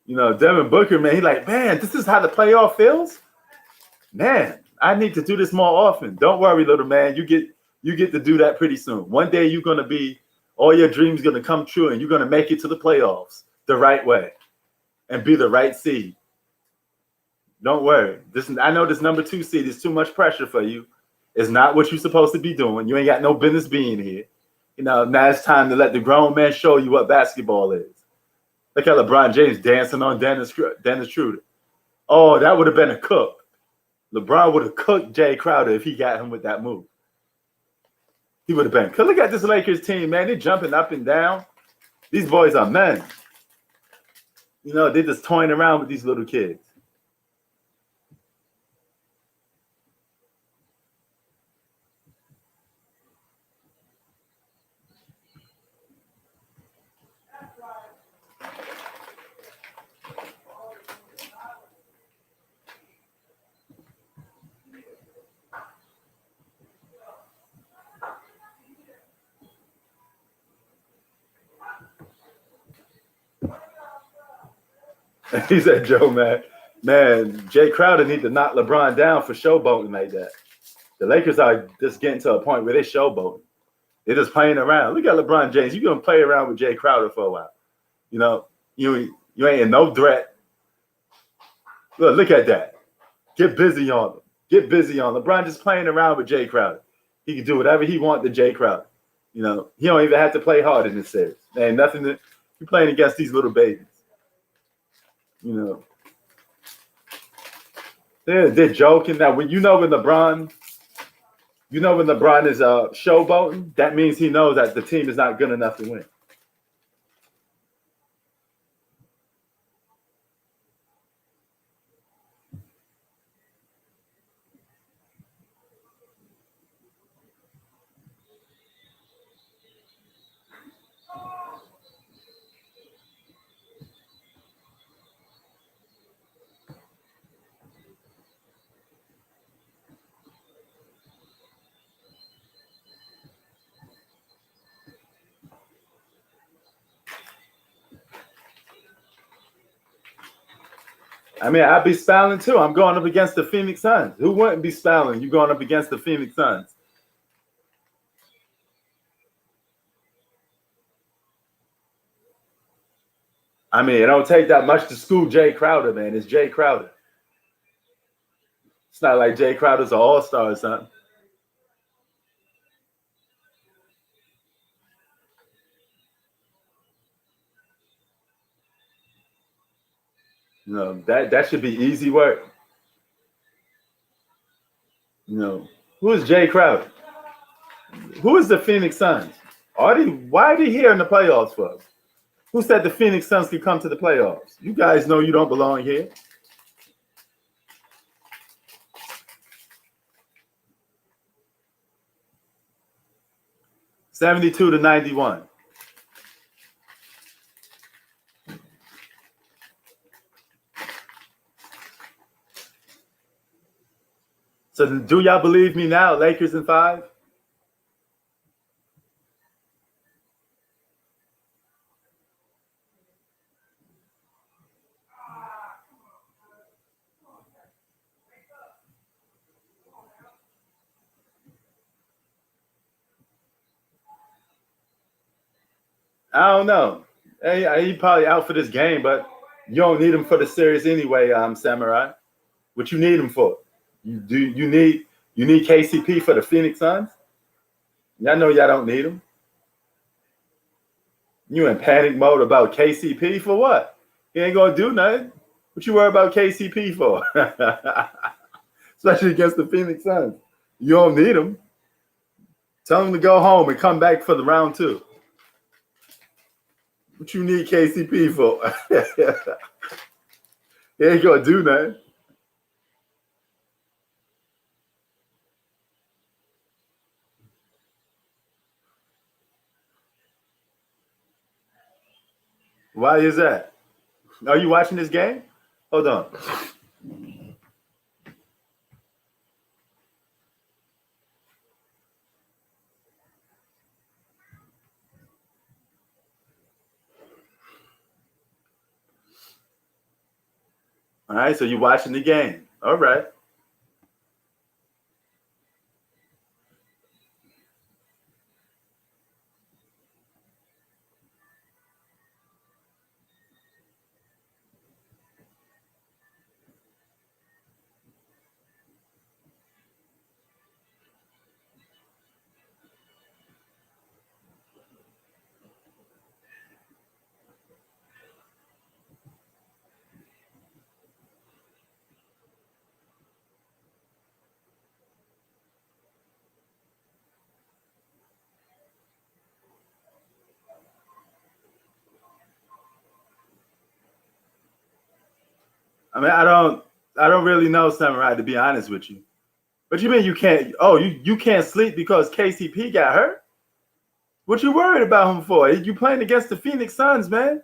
you know, Devin Booker, man, he like, man, this is how the playoff feels? Man, I need to do this more often. Don't worry, little man. You get to do that pretty soon. One day you're going to be, all your dreams going to come true, and you're going to make it to the playoffs the right way and be the right seed. Don't worry. I know this number 2 seed is too much pressure for you. It's not what you're supposed to be doing. You ain't got no business being here. You know, now it's time to let the grown man show you what basketball is. Look at LeBron James dancing on Dennis Schroeder. Oh, that would have been a cook. LeBron would have cooked Jay Crowder if he got him with that move. He would have been. Cause look at this Lakers team, man. They're jumping up and down. These boys are men. You know, they're just toying around with these little kids. He said, Joe, man, Jay Crowder need to knock LeBron down for showboating like that. The Lakers are just getting to a point where they're showboating. They're just playing around. Look at LeBron James. You're going to play around with Jay Crowder for a while. You know, you ain't in no threat. Look at that. Get busy on them. Get busy on LeBron just playing around with Jay Crowder. He can do whatever he wants to Jay Crowder. You know, he don't even have to play hard in this series. There ain't nothing that you're playing against these little babies. You know, they're joking that when LeBron is showboating, that means he knows that the team is not good enough to win. I mean, I'd be spouting too. I'm going up against the Phoenix Suns. Who wouldn't be spouting? You going up against the Phoenix Suns. I mean, it don't take that much to school Jay Crowder, man. It's Jay Crowder. It's not like Jay Crowder's an all-star or something. You know, that should be easy work. You know, who is Jay Crowder? Who is the Phoenix Suns? Why are they here in the playoffs for? Who said the Phoenix Suns could come to the playoffs? You guys know you don't belong here. $72 to $91. So do y'all believe me now? Lakers in 5? I don't know. He probably out for this game, but you don't need him for the series anyway, Samurai. What you need him for? You need KCP for the Phoenix Suns? Y'all know y'all don't need him. You in panic mode about KCP for what? He ain't gonna do nothing. What you worry about KCP for? Especially against the Phoenix Suns. You don't need him. Tell him to go home and come back for the round 2. What you need KCP for? He ain't gonna do nothing. Why is that? Are you watching this game? Hold on. All right, so you're watching the game. All right. I mean, I don't really know Samurai, to be honest with you. What you mean you can't? Oh, you can't sleep because KCP got hurt? What you worried about him for? You playing against the Phoenix Suns, man.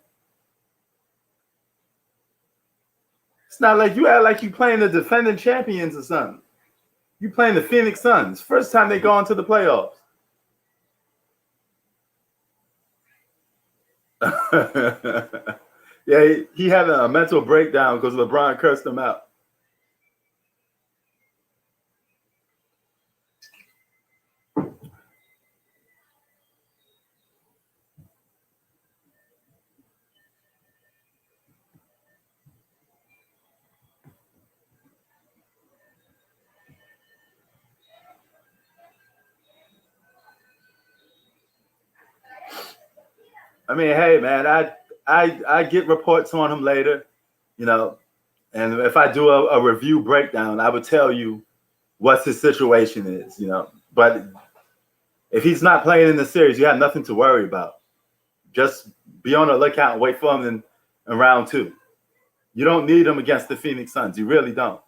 It's not like you act like you playing the defending champions or something. You playing the Phoenix Suns. First time they go into the playoffs. Yeah, he had a mental breakdown because LeBron cursed him out. I mean, hey man, I get reports on him later, you know, and if I do a review breakdown, I would tell you what his situation is, you know. But if he's not playing in the series, you have nothing to worry about. Just be on the lookout and wait for him in round 2. You don't need him against the Phoenix Suns. You really don't.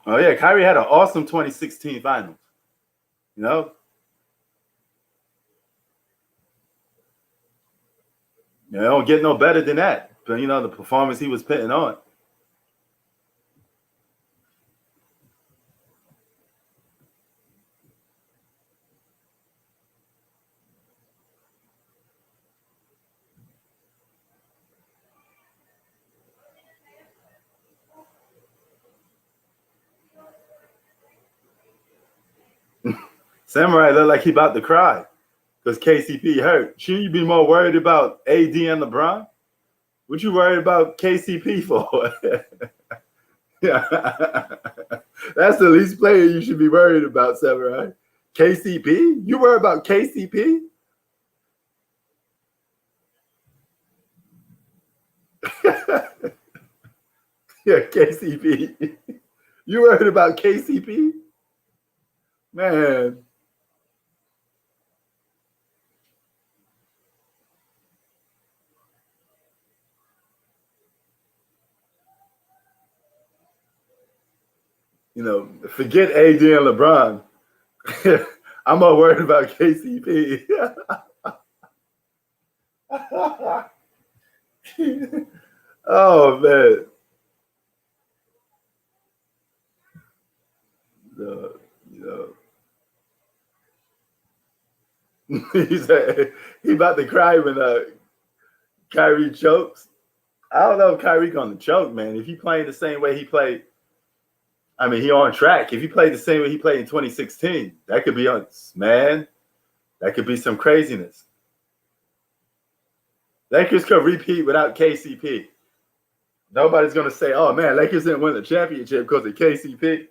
Oh yeah, Kyrie had an awesome 2016 finals. You know, you don't get no better than that. But you know the performance he was putting on. Samurai look like he about to cry because KCP hurt. Shouldn't you be more worried about AD and LeBron? What you worried about KCP for? Yeah. That's the least player you should be worried about, Samurai. KCP? You worry about KCP? Yeah, KCP. You worried about KCP? Man. You know, forget AD and LeBron. I'm more worried about KCP. Oh man. You know, he said he about to cry when Kyrie chokes. I don't know if Kyrie gonna choke, man. If he playing the same way he played, I mean, he on track. If he played the same way he played in 2016, that could be on, man. That could be some craziness. Lakers could repeat without KCP. Nobody's gonna say, "Oh man, Lakers didn't win the championship because of KCP."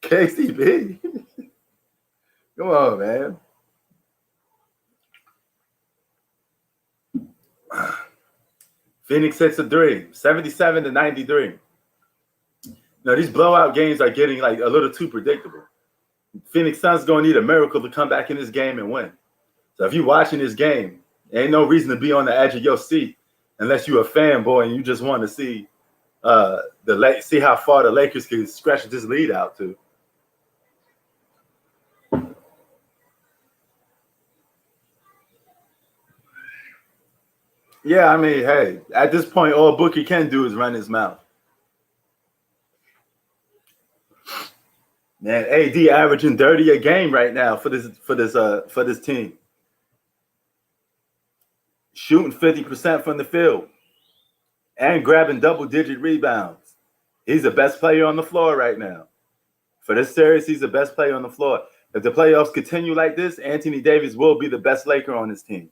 KCP, come on, man. Phoenix hits a three, 77-93. Now these blowout games are getting like a little too predictable. Phoenix Suns gonna need a miracle to come back in this game and win. So if you're watching this game, there ain't no reason to be on the edge of your seat unless you're a fanboy and you just want to see see how far the Lakers can stretch this lead out to. Yeah, I mean, hey, at this point, all Booker can do is run his mouth. Man, AD averaging 30 a game right now for this team. Shooting 50% from the field and grabbing double-digit rebounds. He's the best player on the floor right now. For this series, he's the best player on the floor. If the playoffs continue like this, Anthony Davis will be the best Laker on his team.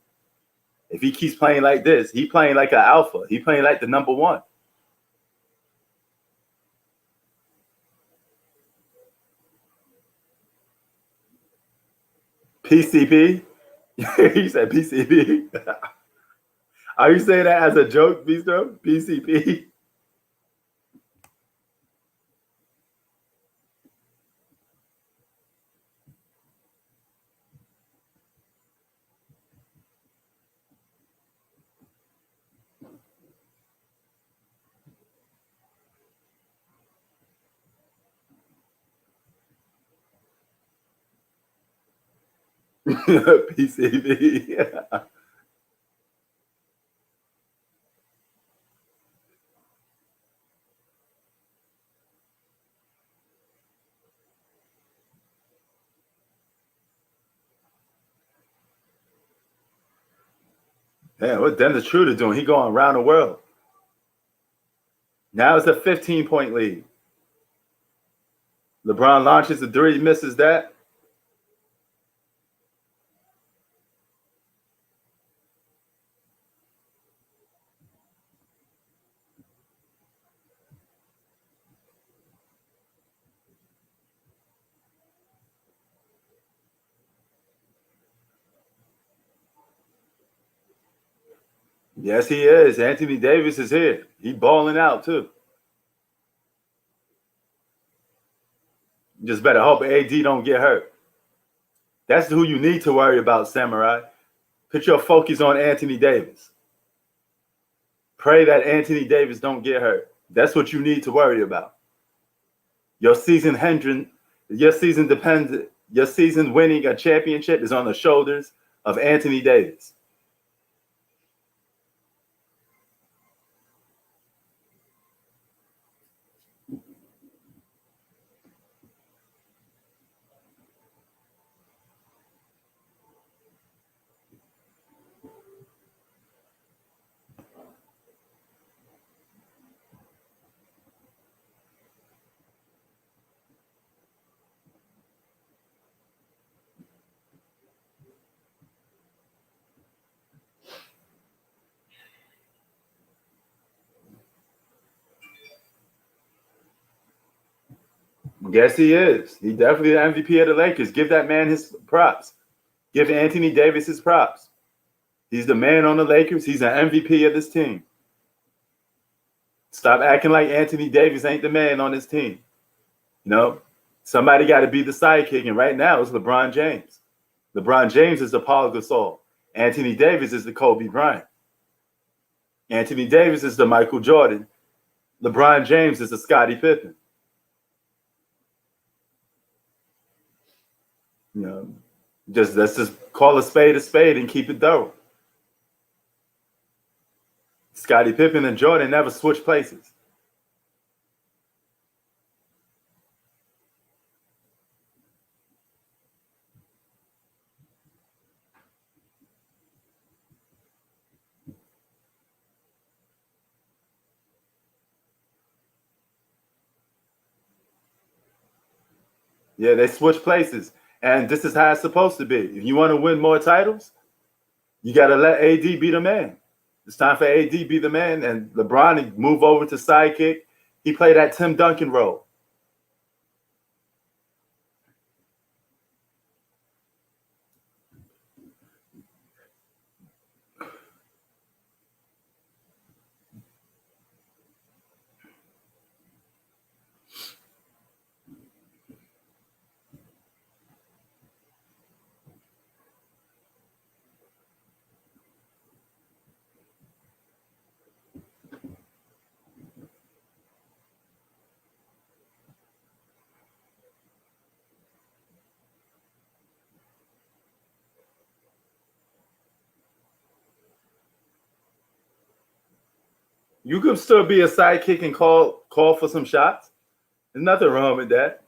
If he keeps playing like this, he playing like an alpha. He playing like the number one. PCP? He said PCP. Are you saying that as a joke, Bistro? PCP? PCP. Man, what Dennis Schroeder doing? He going around the world. Now it's a 15-point lead. LeBron launches the three, misses that. Yes, he is. Anthony Davis is here. He balling out too. You just better hope AD don't get hurt. That's who you need to worry about, Samurai. Put your focus on Anthony Davis. Pray that Anthony Davis don't get hurt. That's what you need to worry about. Your season hindrance, your season depends. Your season winning a championship is on the shoulders of Anthony Davis. Yes, he is. He definitely the MVP of the Lakers. Give that man his props. Give Anthony Davis his props. He's the man on the Lakers. He's an MVP of this team. Stop acting like Anthony Davis ain't the man on this team. You know, somebody got to be the sidekick, and right now it's LeBron James. LeBron James is the Paul Gasol. Anthony Davis is the Kobe Bryant. Anthony Davis is the Michael Jordan. LeBron James is the Scottie Pippen. You know, let's just call a spade and keep it thorough. Scottie Pippen and Jordan never switched places. Yeah, they switch places. And this is how it's supposed to be. If you want to win more titles, you got to let AD be the man. It's time for AD be the man, and LeBron move over to sidekick. He played that Tim Duncan role. You could still be a sidekick and call for some shots. There's nothing wrong with that.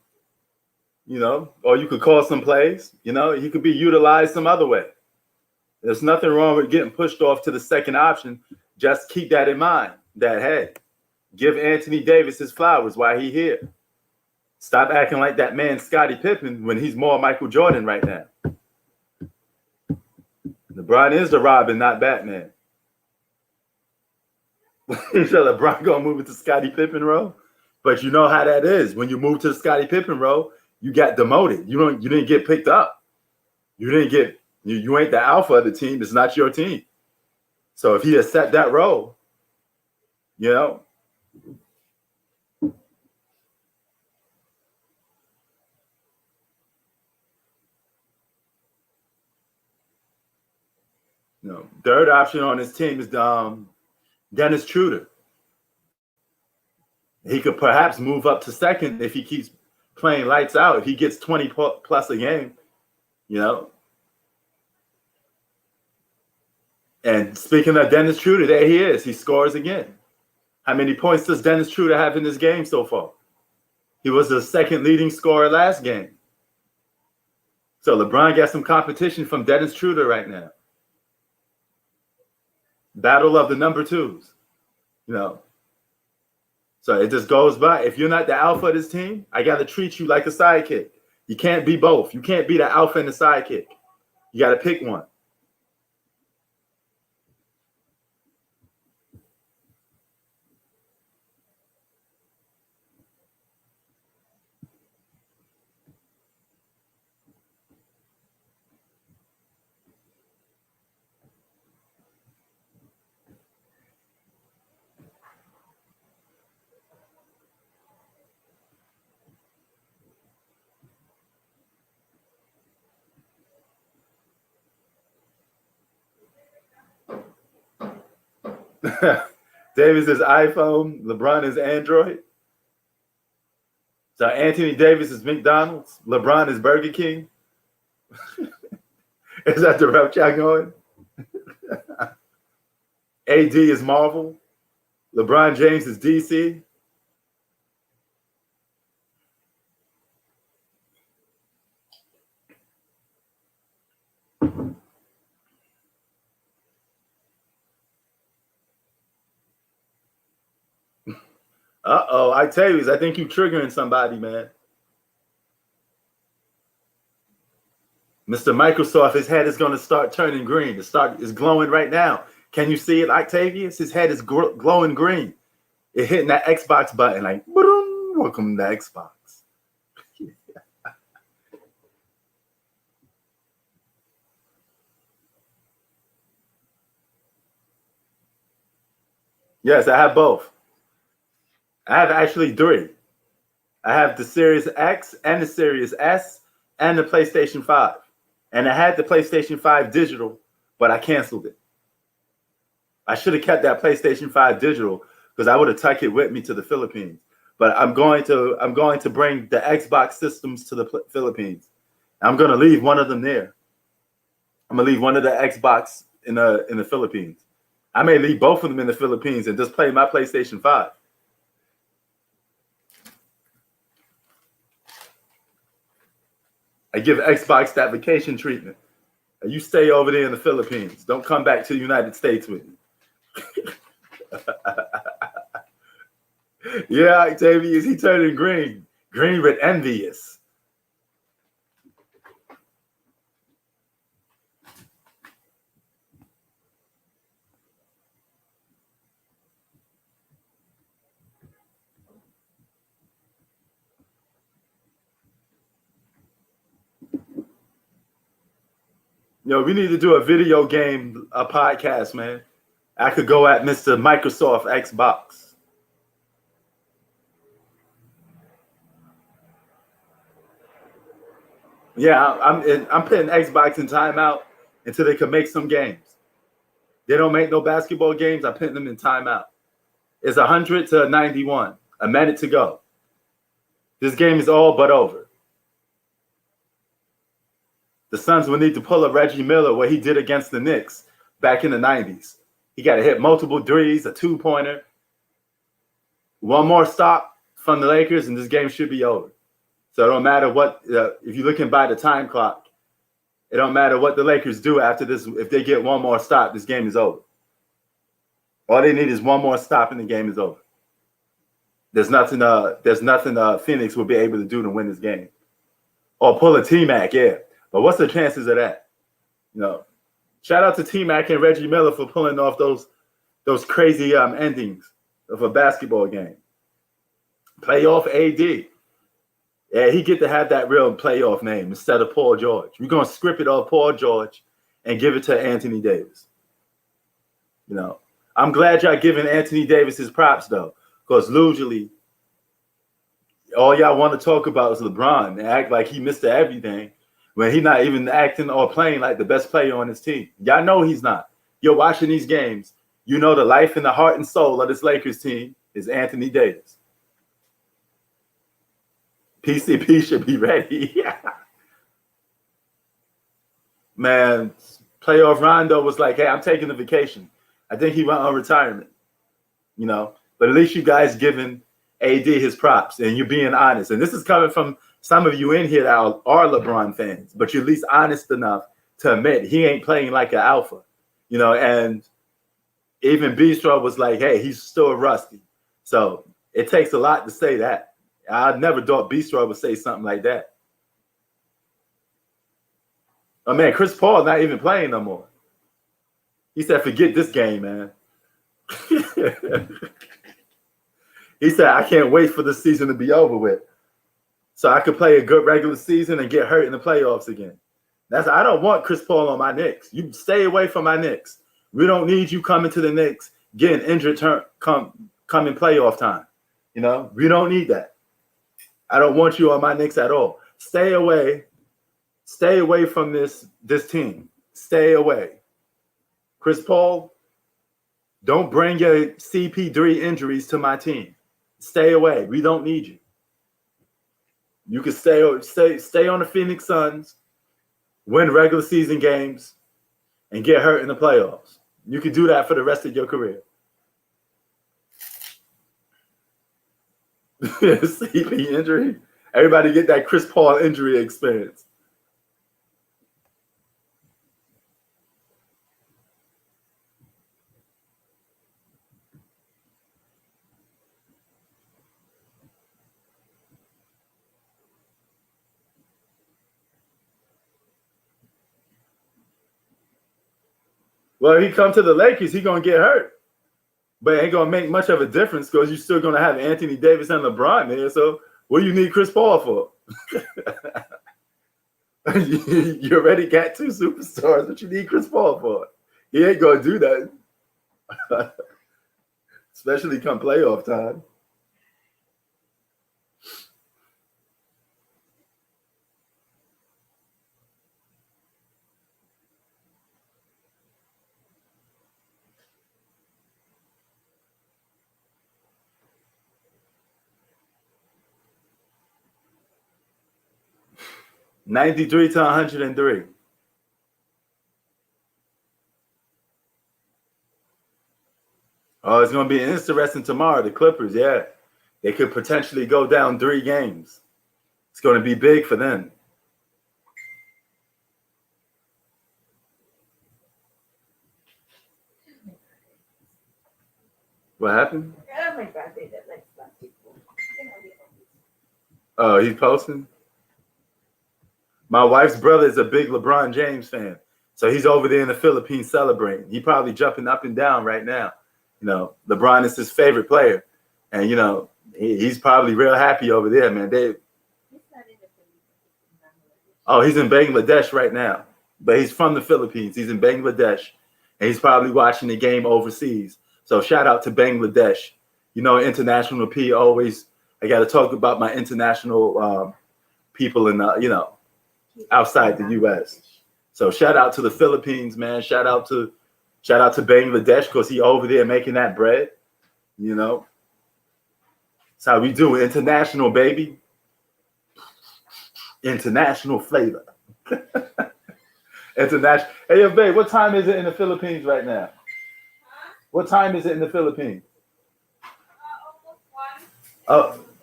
You know, or you could call some plays. You know, he could be utilized some other way. There's nothing wrong with getting pushed off to the second option. Just keep that in mind. That, hey, give Anthony Davis his flowers while he's here. Stop acting like that man Scottie Pippen when he's more Michael Jordan right now. LeBron is the Robin, not Batman. So LeBron gonna move it to Scottie Pippen role, but you know how that is. When you move to the Scottie Pippen role, you got demoted. You didn't get picked up. You didn't get you ain't the alpha of the team. It's not your team. So if he accept that role, you know. No, third option on his team is Dennis Schroeder. He could perhaps move up to second if he keeps playing lights out. If he gets 20 plus a game, you know. And speaking of Dennis Schroeder, there he is. He scores again. How many points does Dennis Schroeder have in this game so far? He was the second leading scorer last game. So LeBron got some competition from Dennis Schroeder right now. Battle of the number twos, you know. So it just goes by. If you're not the alpha of this team, I got to treat you like a sidekick. You can't be both. You can't be the alpha and the sidekick. You got to pick one. Davis is iPhone, LeBron is Android. So Anthony Davis is McDonald's, LeBron is Burger King. Is that the route y'all going? AD is Marvel, LeBron James is DC. Uh-oh, I tell you, I think you're triggering somebody, man. Mr. Microsoft, his head is going to start turning green. It's glowing right now. Can you see it, Octavius? His head is glowing green. It hitting that Xbox button like, welcome to Xbox. Yes, I have both. I have actually three. I have the Series X and the Series S and the PlayStation 5. And I had the PlayStation 5 digital, but I canceled it. I should have kept that PlayStation 5 digital because I would have took it with me to the Philippines. But I'm going to bring the Xbox systems to the Philippines. I'm going to leave one of them there. I'm going to leave one of the Xbox in the Philippines. I may leave both of them in the Philippines and just play my PlayStation 5. I give Xbox that vacation treatment. You stay over there in the Philippines. Don't come back to the United States with me. Yeah, Octavius, he turning green. Green with envious. We need to do a video game, a podcast, man. I could go at Mr. Microsoft Xbox. Yeah, I'm putting Xbox in timeout until they can make some games. They don't make no basketball games. I'm putting them in timeout. It's 100 to 91. A minute to go. This game is all but over. The Suns will need to pull a Reggie Miller what he did against the Knicks back in the 90s. He got to hit multiple threes, a two-pointer. One more stop from the Lakers, and this game should be over. So it don't matter what, if you're looking by the time clock, it don't matter what the Lakers do after this. If they get one more stop, this game is over. All they need is one more stop, and the game is over. There's nothing Phoenix will be able to do to win this game. Or pull a T-Mac, yeah. But what's the chances of that? Shout out to T-Mac and Reggie Miller for pulling off those crazy endings of a basketball game. Playoff AD. Yeah, he get to have that real playoff name instead of Paul George. We're going to script it off Paul George and give it to Anthony Davis. I'm glad y'all giving Anthony Davis his props, though, because usually all y'all want to talk about is LeBron and act like he missed everything when he's not even acting or playing like the best player on his team. Y'all know he's not. You're watching these games. You know the life and the heart and soul of this Lakers team is Anthony Davis. PCP should be ready. Yeah. Man, playoff Rondo was like, hey, I'm taking a vacation. I think he went on retirement, But at least you guys giving AD his props and you're being honest. And this is coming from some of you in here that are LeBron fans, but you're at least honest enough to admit he ain't playing like an alpha, and even Bistro was like, hey, he's still rusty. So it takes a lot to say that. I never thought Bistro would say something like that. Oh, man, Chris Paul not even playing no more. He said, forget this game, man. He said, I can't wait for the season to be over with so I could play a good regular season and get hurt in the playoffs again. I don't want Chris Paul on my Knicks. You stay away from my Knicks. We don't need you coming to the Knicks, getting injured come in playoff time. We don't need that. I don't want you on my Knicks at all. Stay away. Stay away from this team. Stay away. Chris Paul, don't bring your CP3 injuries to my team. Stay away. We don't need you. You can stay on the Phoenix Suns, win regular season games, and get hurt in the playoffs. You can do that for the rest of your career. CP injury. Everybody get that Chris Paul injury experience. Well, he come to the Lakers, he gonna get hurt. But it ain't gonna make much of a difference because you're still gonna have Anthony Davis and LeBron there. So what do you need Chris Paul for? You already got two superstars. What you need Chris Paul for? He ain't gonna do that. especially come playoff time. $93 to $103. Oh, it's going to be interesting tomorrow. The Clippers, yeah. They could potentially go down 3 games. It's going to be big for them. What happened? Oh, my birthday that likes basketball. Oh, he's posting? My wife's brother is a big LeBron James fan. So he's over there in the Philippines celebrating. He's probably jumping up and down right now. You know, LeBron is his favorite player. And, you know, he's probably real happy over there, man. He's in Bangladesh right now. But he's from the Philippines. He's in Bangladesh. And he's probably watching the game overseas. So shout out to Bangladesh. You know, international P always, I got to talk about my international people in, you know, outside the U.S. So shout out to the Philippines, man. Shout out to Bangladesh because he over there making that bread. You know, that's how we do international, baby. International flavor. International. Hey, yo, babe, what time is it in the Philippines right now? What time is it in the Philippines?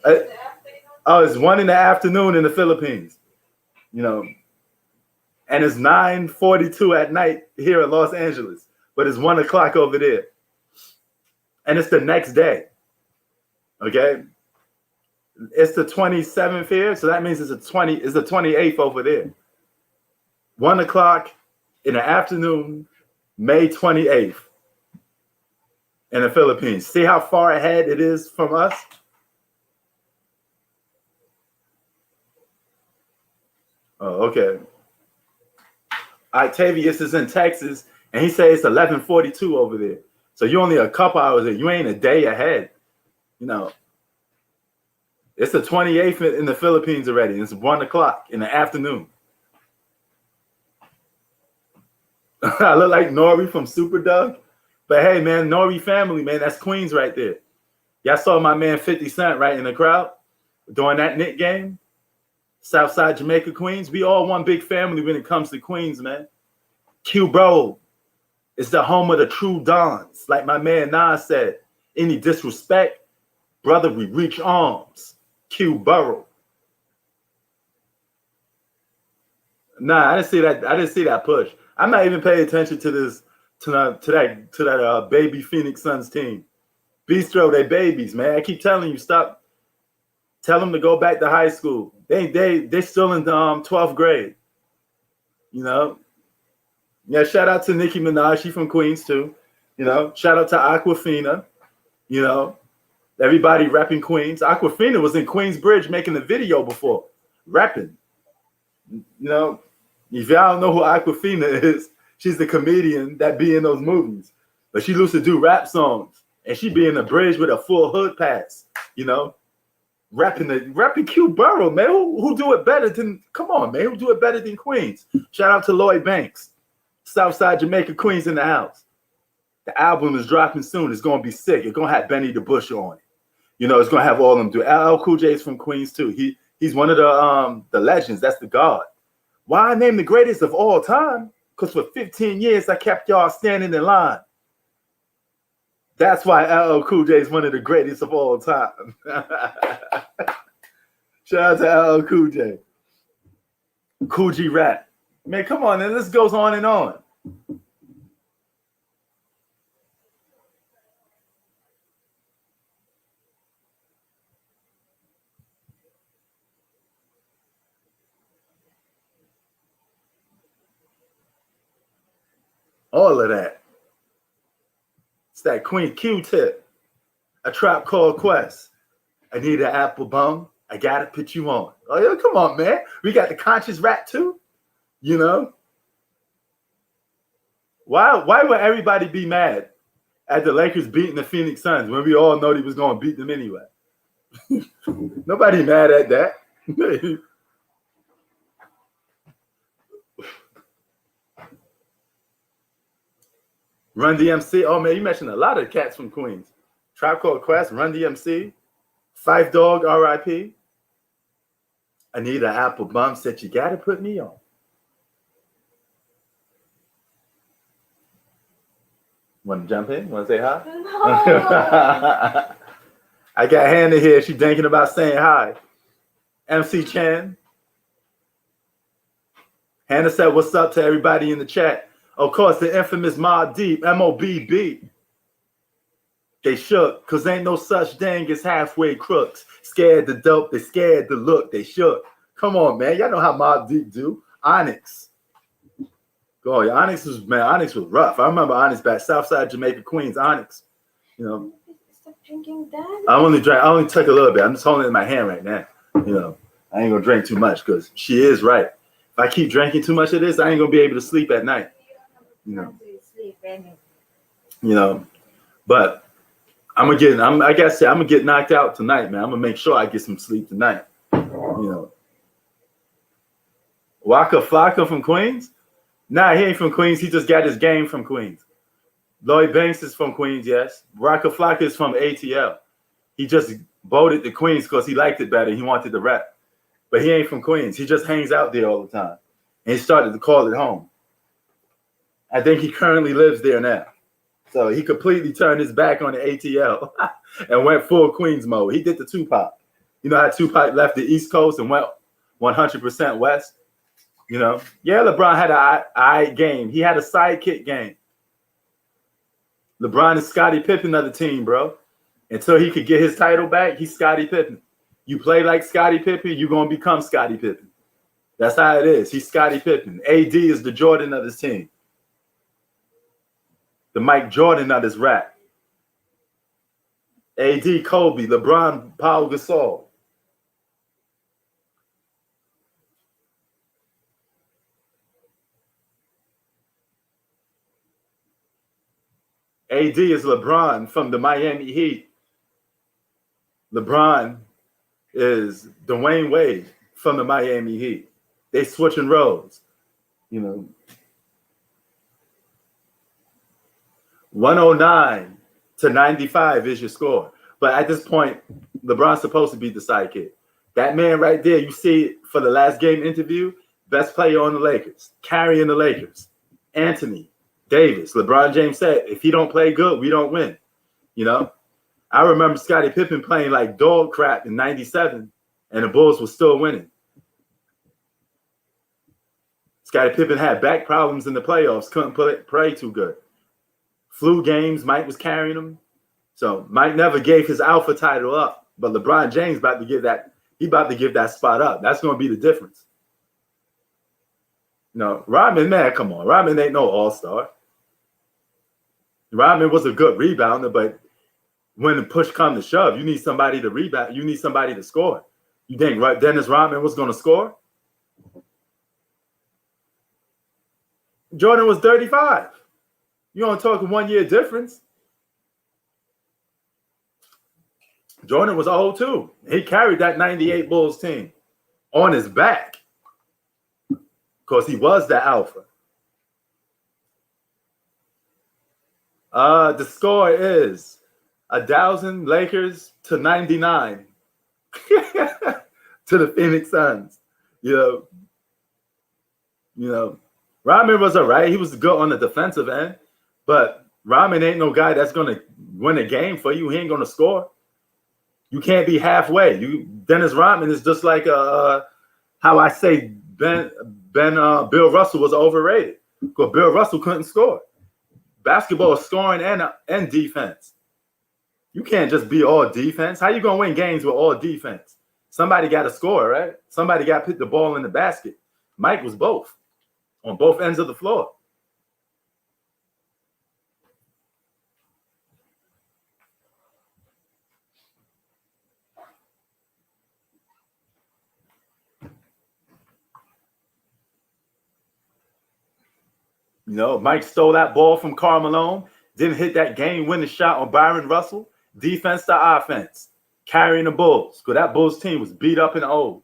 It's 1 in the afternoon in the Philippines. You know, and it's 9:42 at night here in Los Angeles, but it's 1 o'clock over there. And it's the next day. Okay. It's the 27th here. So that means it's the 28th over there. 1 o'clock in the afternoon, May 28th in the Philippines. See how far ahead it is from us? Oh, okay. Octavius is in Texas, and he says it's 11:42 over there. So you're only a couple hours ahead. You ain't a day ahead. You know, it's the 28th in the Philippines already. It's 1 o'clock in the afternoon. I look like Nori from Super Doug. But hey, man, Nori family, man, that's Queens right there. Y'all saw my man 50 Cent right in the crowd during that Knick game. Southside Jamaica, Queens. We all one big family when it comes to Queens, man. Q Borough is the home of the true dons. Like my man Nas said, any disrespect, brother, we reach arms. Q Borough. Nah, I didn't see that push. I'm not even paying attention to this to that baby Phoenix Suns team. Bistro, they babies, man. I keep telling you, stop. Tell them to go back to high school. They're still in the 12th grade. You know. Yeah, shout out to Nicki Minaj. She from Queens too. You know, shout out to Aquafina. You know, everybody repping Queens. Aquafina was in Queensbridge making a video before, repping. You know, if y'all don't know who Aquafina is, she's the comedian that be in those movies. But she used to do rap songs, and she be in the bridge with a full hood pass. You know, repping Q Borough, man. Who do it better than? Come on, man. Who do it better than Queens? Shout out to Lloyd Banks. Southside Jamaica, Queens in the house. The album is dropping soon. It's gonna be sick. It's gonna have Benny the Butcher on it. You know, it's gonna have all of them do. LL Cool J is from Queens too. He's one of the legends. That's the god. Why I name the greatest of all time? Because for 15 years I kept y'all standing in line. That's why LL Cool J is one of the greatest of all time. Shout out to LL Cool J. Cool G Rap. Man, come on, and this goes on and on. All of that. It's that Queen Q-Tip. A Trap Called Quest. I need an apple bum. I gotta put you on. Oh, yeah, come on, man. We got the conscious rap too. You know? Why would everybody be mad at the Lakers beating the Phoenix Suns when we all know he was going to beat them anyway. Nobody mad at that. Run DMC. Oh man, you mentioned a lot of cats from Queens. Tribe Called Quest, Run DMC, Fife Dog, R.I.P. Anita Applebum said, "You gotta put me on." Want to jump in? Want to say hi? No. I got Hannah here. She thinking about saying hi. MC Chan. Hannah said, "What's up to everybody in the chat?" Of course, the infamous Mobb Deep, MOBB. They shook, cause ain't no such thing as halfway crooks. Scared the dope, they scared the look, they shook. Come on, man. Y'all know how Mobb Deep do. Onyx. Oh, yeah, Onyx was rough. I remember Onyx back Southside Jamaica, Queens, Onyx. You know. Stop drinking that. I only took a little bit. I'm just holding it in my hand right now. You know, I ain't gonna drink too much because she is right. If I keep drinking too much of this, I ain't gonna be able to sleep at night. You know. But I'm gonna get knocked out tonight, man. I'm gonna make sure I get some sleep tonight. You know. Waka Flocka from Queens? Nah, he ain't from Queens. He just got his game from Queens. Lloyd Banks is from Queens, yes. Waka Flocka is from ATL. He just voted to Queens because he liked it better. He wanted to rap. But he ain't from Queens. He just hangs out there all the time. And he started to call it home. I think he currently lives there now. So he completely turned his back on the ATL and went full Queens mode. He did the Tupac. You know how Tupac left the East Coast and went 100% West? You know? Yeah, LeBron had an I game. He had a sidekick game. LeBron is Scottie Pippen of the team, bro. Until he could get his title back, he's Scottie Pippen. You play like Scottie Pippen, you're going to become Scottie Pippen. That's how it is. He's Scottie Pippen. AD is the Jordan of his team. The Mike Jordan of his rap. AD, Kobe, LeBron, Paul Gasol. AD is LeBron from the Miami Heat. LeBron is Dwayne Wade from the Miami Heat. They switching roles, you know. 109 to 95 is your score. But at this point, LeBron's supposed to be the sidekick. That man right there, you see it for the last game interview, best player on the Lakers, carrying the Lakers. Anthony Davis. LeBron James said, if he don't play good, we don't win. You know? I remember Scottie Pippen playing like dog crap in 97, and the Bulls were still winning. Scottie Pippen had back problems in the playoffs, couldn't play too good. Flu games, Mike was carrying him. So Mike never gave his alpha title up, but LeBron James about to give that spot up. That's going to be the difference. No, Rodman, man, come on. Rodman ain't no all-star. Rodman was a good rebounder, but when the push comes to shove, you need somebody to rebound. You need somebody to score. You think Dennis Rodman was going to score? Jordan was 35. You only talking 1 year difference. Jordan was old too. He carried that 98 Bulls team on his back because he was the alpha. The score is 1,000 Lakers to 99 to the Phoenix Suns. You know, Rodman was all right. He was good on the defensive end, but Rodman ain't no guy that's going to win a game for you. He ain't going to score. You can't be halfway. Dennis Rodman is just like how I say Bill Russell was overrated because Bill Russell couldn't score. Basketball is scoring and defense. You can't just be all defense. How you gonna win games with all defense? Somebody got to score, right? Somebody got to put the ball in the basket. Mike was both on both ends of the floor. You know, Mike stole that ball from Karl Malone. didn't hit that game-winning shot on Byron Russell, defense to offense, carrying the Bulls, because that Bulls team was beat up and old.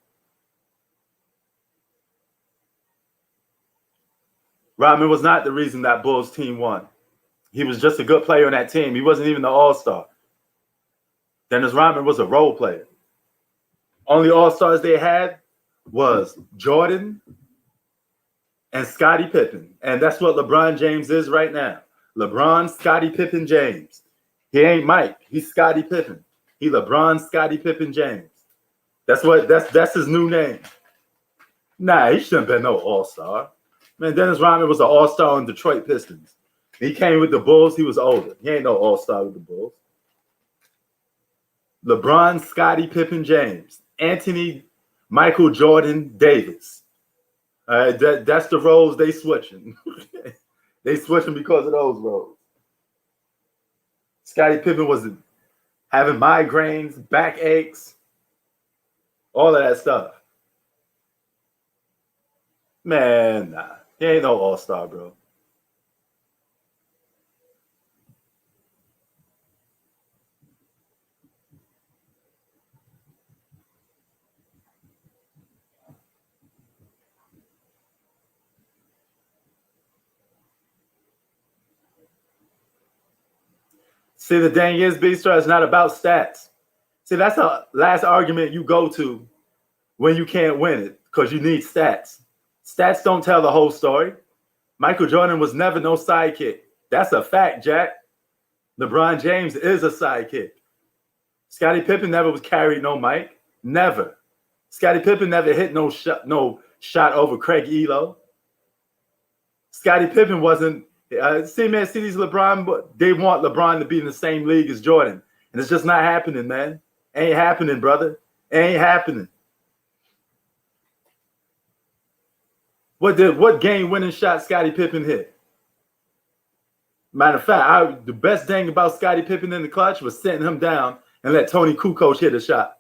Rodman was not the reason that Bulls team won. He was just a good player on that team. He wasn't even the all-star. Dennis Rodman was a role player. Only all-stars they had was Jordan and Scottie Pippen. And that's what LeBron James is right now. LeBron, Scottie Pippen, James. He ain't Mike. He's Scottie Pippen. He LeBron, Scottie Pippen, James. That's his new name. Nah, he shouldn't have been no all-star. Man, Dennis Rodman was an all-star on Detroit Pistons. He came with the Bulls. He was older. He ain't no all-star with the Bulls. LeBron, Scottie Pippen, James. Anthony, Michael Jordan, Davis. That's the roles they switching. They switching because of those roles. Scottie Pippen was having migraines, backaches, all of that stuff. Man, nah. He ain't no all-star, bro. See, the thing is, B-Star, it's not about stats. See, that's the last argument you go to when you can't win it, because you need stats. Stats don't tell the whole story. Michael Jordan was never no sidekick. That's a fact, Jack. LeBron James is a sidekick. Scottie Pippen never was carried no mic. Never. Scottie Pippen never hit no shot over Craig Elo. Scottie Pippen wasn't. See these LeBron. They want LeBron to be in the same league as Jordan, and it's just not happening, man. Ain't happening, brother. Ain't happening. What game-winning shot Scottie Pippen hit? Matter of fact, the best thing about Scottie Pippen in the clutch was sitting him down and let Tony Kukoc hit a shot.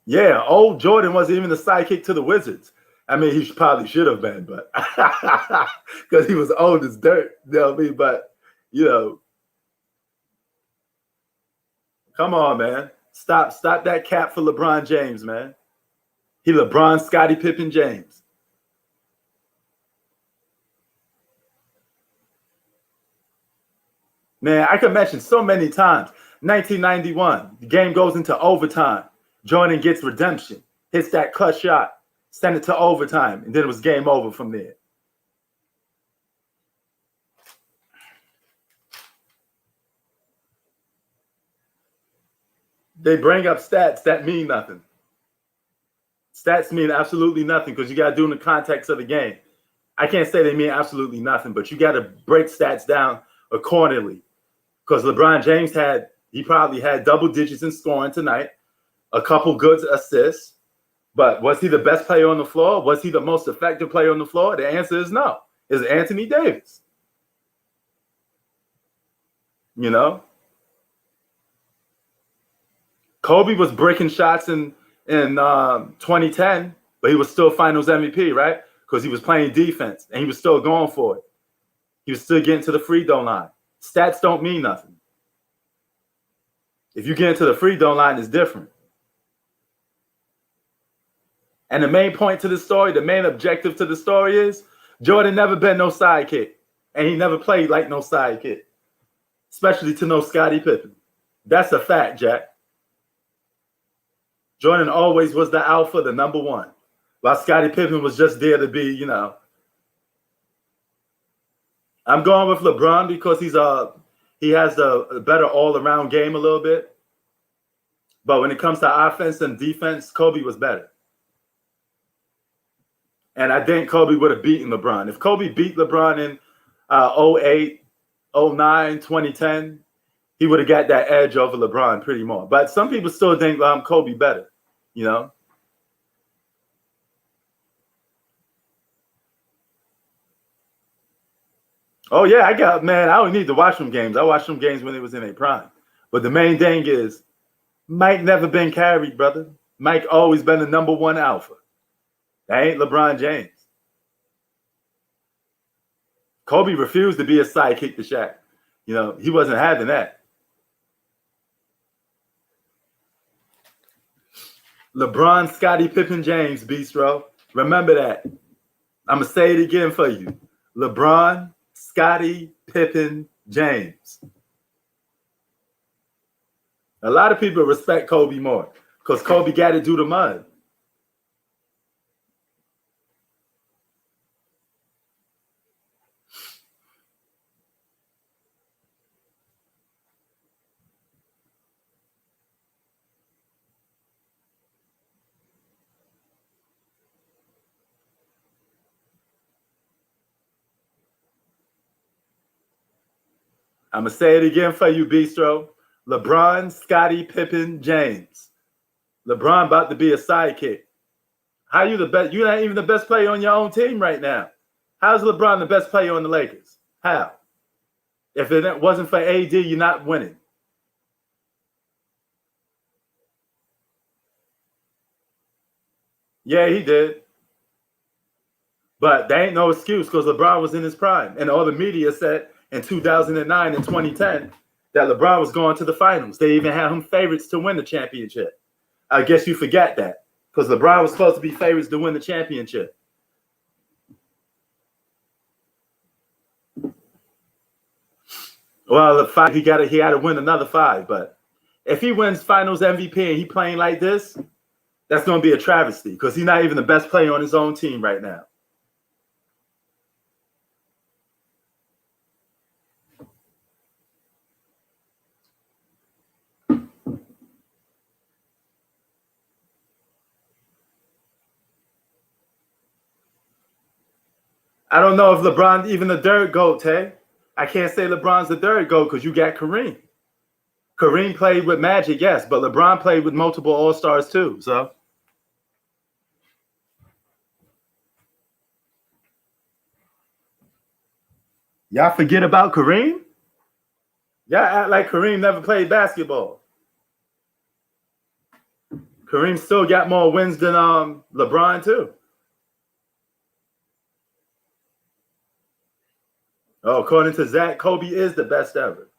Yeah, old Jordan wasn't even the sidekick to the Wizards. I mean, he probably should have been, but because he was old as dirt, you know what I mean? But, you know, come on, man. Stop that cap for LeBron James, man. He LeBron, Scottie Pippen, James. Man, I could mention so many times. 1991, the game goes into overtime. Jordan gets redemption, hits that clutch shot, send it to overtime, and then it was game over from there. They bring up stats that mean nothing. Stats mean absolutely nothing because you got to do in the context of the game. I can't say they mean absolutely nothing, but you got to break stats down accordingly. Because LeBron James he probably had double digits in scoring tonight, a couple good assists, but was he the best player on the floor? Was he the most effective player on the floor? The answer is no. It's Anthony Davis. You know? Kobe was breaking shots in 2010, but he was still Finals MVP, right? Because he was playing defense and he was still going for it. He was still getting to the free throw line. Stats don't mean nothing. If you get into the free throw line, it's different. And the main point to the story, the main objective to the story is Jordan never been no sidekick. And he never played like no sidekick. Especially to no Scottie Pippen. That's a fact, Jack. Jordan always was the alpha, the number one. While Scottie Pippen was just there to be, you know. I'm going with LeBron because he has a better all-around game a little bit. But when it comes to offense and defense, Kobe was better. And I think Kobe would have beaten LeBron. If Kobe beat LeBron in 08, 09, 2010, he would have got that edge over LeBron pretty more. But some people still think Kobe better, you know? Oh, yeah, I don't need to watch them games. I watched them games when it was in their prime. But the main thing is Mike never been carried, brother. Mike always been the number one alpha. That ain't LeBron James. Kobe refused to be a sidekick to Shaq. You know, he wasn't having that. LeBron, Scottie Pippen, James, Bistro. Remember that. I'm going to say it again for you. LeBron, Scottie, Pippen, James. A lot of people respect Kobe more because Kobe got to do the mud. I'm going to say it again for you, Bistro. LeBron, Scottie, Pippen, James. LeBron about to be a sidekick. How you the best? You're not even the best player on your own team right now. How's LeBron the best player on the Lakers? How? If it wasn't for AD, you're not winning. Yeah, he did. But there ain't no excuse because LeBron was in his prime. And all the media said in 2009 and 2010 that LeBron was going to the finals. They even had him favorites to win the championship. I guess you forgot that because LeBron was supposed to be favorites to win the championship. Well, he had to win another 5. But if he wins Finals MVP and he playing like this, that's going to be a travesty because he's not even the best player on his own team right now. I don't know if LeBron even the third GOAT, Tay. I can't say LeBron's the third GOAT because you got Kareem. Kareem played with Magic, yes, but LeBron played with multiple All-Stars too. So y'all forget about Kareem? Y'all act like Kareem never played basketball. Kareem still got more wins than LeBron too. Oh, according to Zach, Kobe is the best ever.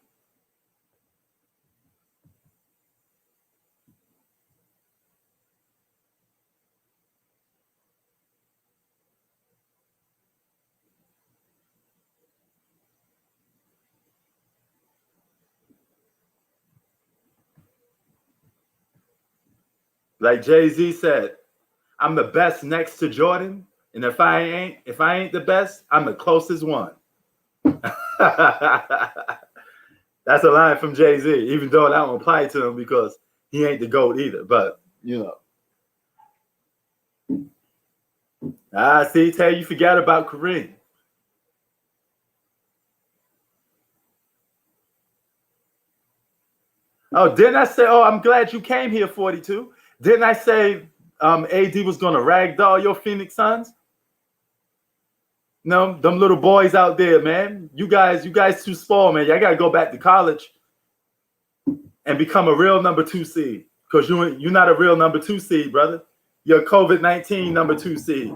Like Jay-Z said, I'm the best next to Jordan, and if I ain't the best, I'm the closest one. That's a line from Jay-Z, even though that don't apply to him because he ain't the GOAT either. But, you know. See, Tay, you forgot about Kareem. Oh, didn't I say, I'm glad you came here, 42. Didn't I say AD was going to ragdoll your Phoenix Suns? No, them little boys out there, man. You guys too small, man. Y'all got to go back to college and become a real number 2 seed because you're not a real number 2 seed, brother. You're a COVID-19 number 2 seed.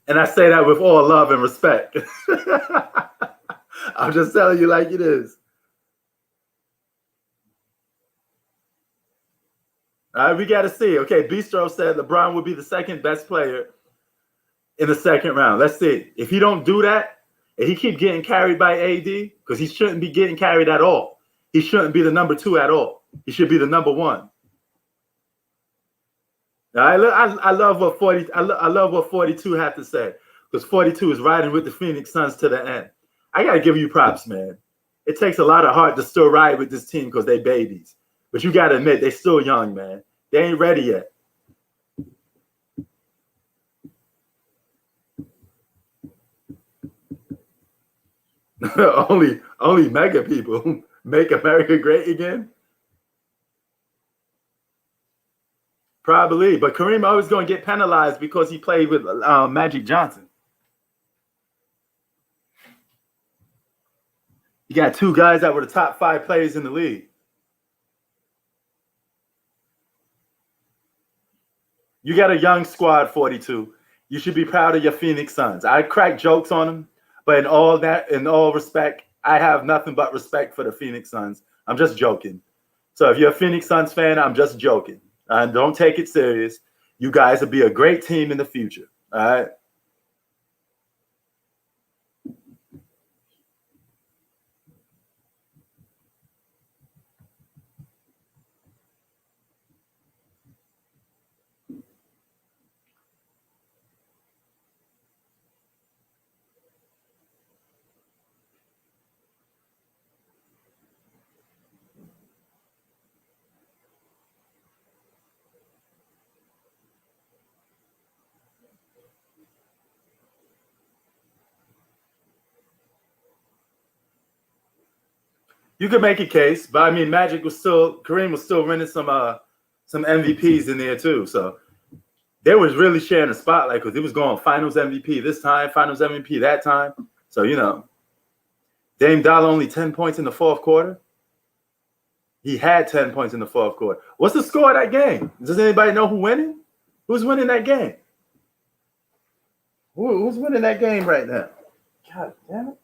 And I say that with all love and respect. I'm just telling you like it is. All right, we got to see. Okay, Bistro said LeBron would be the second best player in the second round. Let's see. If he don't do that, and he keep getting carried by AD, because he shouldn't be getting carried at all. He shouldn't be the number 2 at all. He should be the number 1. Now, I love what 42 had to say, because 42 is riding with the Phoenix Suns to the end. I got to give you props, man. It takes a lot of heart to still ride with this team because they babies. But you got to admit, they're still young, man. They ain't ready yet. only mega people make America great again? Probably. But Kareem always going to get penalized because he played with Magic Johnson. You got 2 guys that were the top 5 players in the league. You got a young squad, 42. You should be proud of your Phoenix Suns. I crack jokes on them, but in all respect, I have nothing but respect for the Phoenix Suns. I'm just joking. So if you're a Phoenix Suns fan, I'm just joking. Don't take it serious. You guys will be a great team in the future. All right. You could make a case, but I mean, Kareem was still winning some MVPs in there too. So they was really sharing the spotlight because he was going Finals MVP this time, Finals MVP that time. So Dame Dollar only 10 points in the fourth quarter. He had 10 points in the fourth quarter. What's the score of that game? Does anybody know who's winning that game? Who's winning that game right now? God damn it.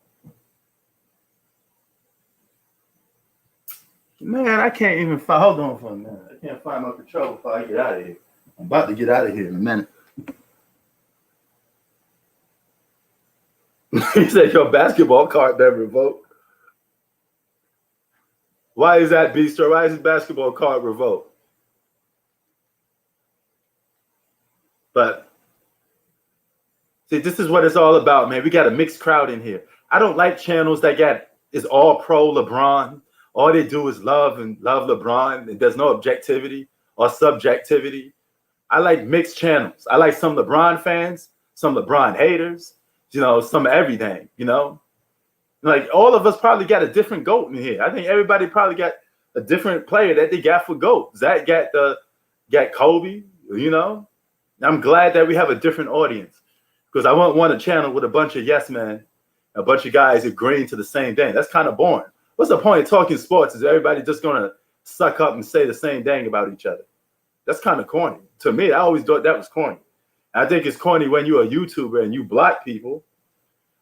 Man, I can't even find. Hold on for a minute. I can't find my control before I get out of here. I'm about to get out of here in a minute. He said your basketball card never revoked. Why is that, Bistro? Why is his basketball card revoked? But see, this is what it's all about, man. We got a mixed crowd in here. I don't like channels that is all pro LeBron. All they do is love LeBron, and there's no objectivity or subjectivity. I like mixed channels. I like some LeBron fans, some LeBron haters, some of everything, Like all of us probably got a different GOAT in here. I think everybody probably got a different player that they got for GOAT. Zach got Kobe, I'm glad that we have a different audience because I wouldn't want a channel with a bunch of yes men, a bunch of guys agreeing to the same thing. That's kind of boring. What's the point of talking sports? Is everybody just going to suck up and say the same thing about each other? That's kind of corny. To me, I always thought that was corny. I think it's corny when you're a YouTuber and you block people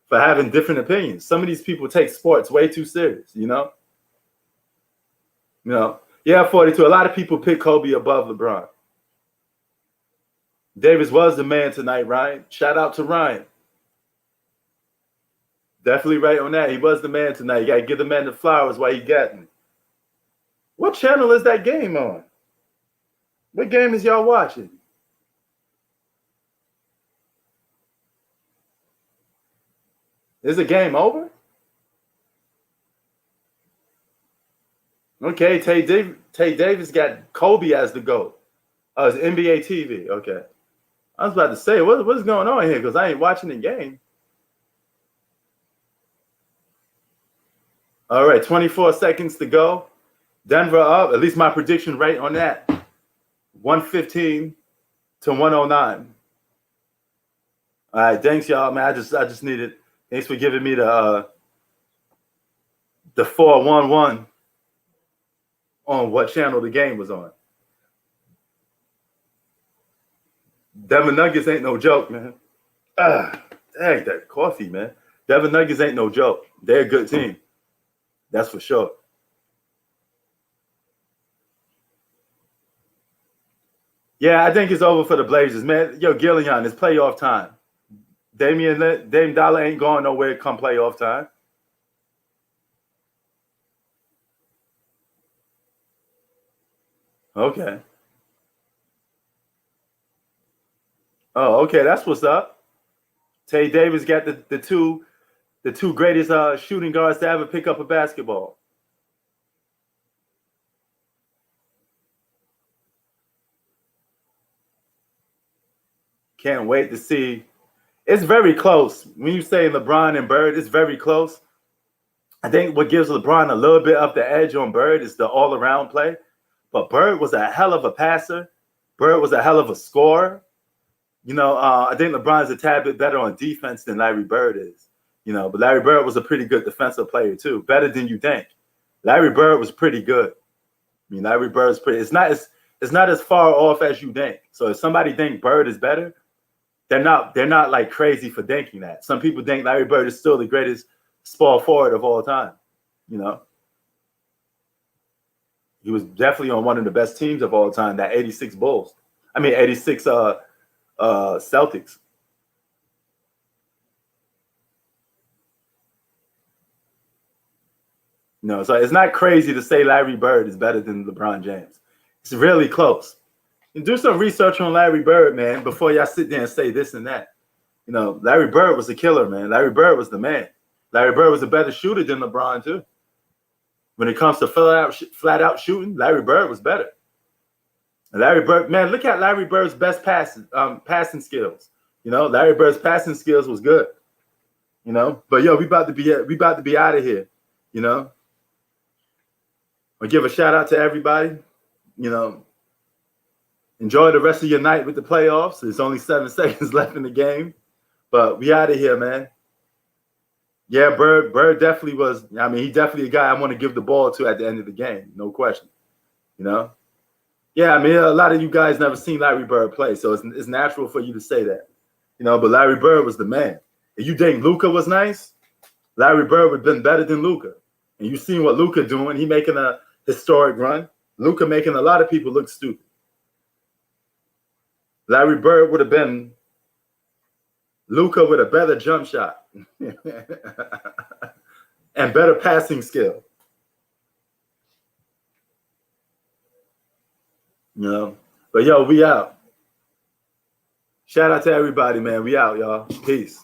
for having different opinions. Some of these people take sports way too serious, Yeah, 42. A lot of people pick Kobe above LeBron. Davis was the man tonight, Ryan. Shout out to Ryan. Definitely right on that. He was the man tonight. You got to give the man the flowers while he got me. What channel is that game on? What game is y'all watching? Is the game over? Okay, Tay Davis got Kobe as the GOAT. Oh, it's NBA TV. Okay. I was about to say, what's going on here? Because I ain't watching the game. All right, 24 seconds to go. Denver up. At least my prediction right on that. 115 to 109. All right, thanks, y'all, man. I just needed. Thanks for giving me the 411 on what channel the game was on. Denver Nuggets ain't no joke, man. Dang, that coffee, man. Denver Nuggets ain't no joke. They're a good team. That's for sure. Yeah, I think it's over for the Blazers, man. Yo, Gillian, it's playoff time. Dame Dollar ain't going nowhere come playoff time. Okay. Oh, okay. That's what's up. Tay Davis got the two greatest shooting guards to ever pick up a basketball. Can't wait to see. It's very close. When you say LeBron and Bird, it's very close. I think what gives LeBron a little bit of the edge on Bird is the all-around play. But Bird was a hell of a passer. Bird was a hell of a scorer. I think LeBron's a tad bit better on defense than Larry Bird is. But Larry Bird was a pretty good defensive player too, better than you think. Larry Bird was pretty good. I mean, Larry Bird's pretty. It's it's not as far off as you think. So if somebody think Bird is better, they're not like crazy for thinking that. Some people think Larry Bird is still the greatest small forward of all time. You know, he was definitely on one of the best teams of all time, that 86 Bulls. I mean 86 Celtics. No, so it's not crazy to say Larry Bird is better than LeBron James. It's really close. And do some research on Larry Bird, man, before y'all sit there and say this and that. You know, Larry Bird was a killer, man. Larry Bird was the man. Larry Bird was a better shooter than LeBron, too. When it comes to flat out shooting, Larry Bird was better. And Larry Bird, man, look at Larry Bird's best passing skills. You know, Larry Bird's passing skills was good. You know, but yo, we about to be out of here. You know, I'll give a shout out to everybody. You know, enjoy the rest of your night with the playoffs. There's only 7 seconds left in the game, but we out of here, man. Yeah, Bird definitely was. I mean, he definitely a guy I want to give the ball to at the end of the game, no question. You know, yeah. I mean, a lot of you guys never seen Larry Bird play, so it's natural for you to say that. You know, but Larry Bird was the man. If you think Luka was nice, Larry Bird would have been better than Luka. And you seen what Luka doing? He making a historic run. Luka making a lot of people look stupid. Larry Bird would have been Luka with a better jump shot and better passing skill. You know, but yo, we out. Shout out to everybody, man. We out, y'all. Peace.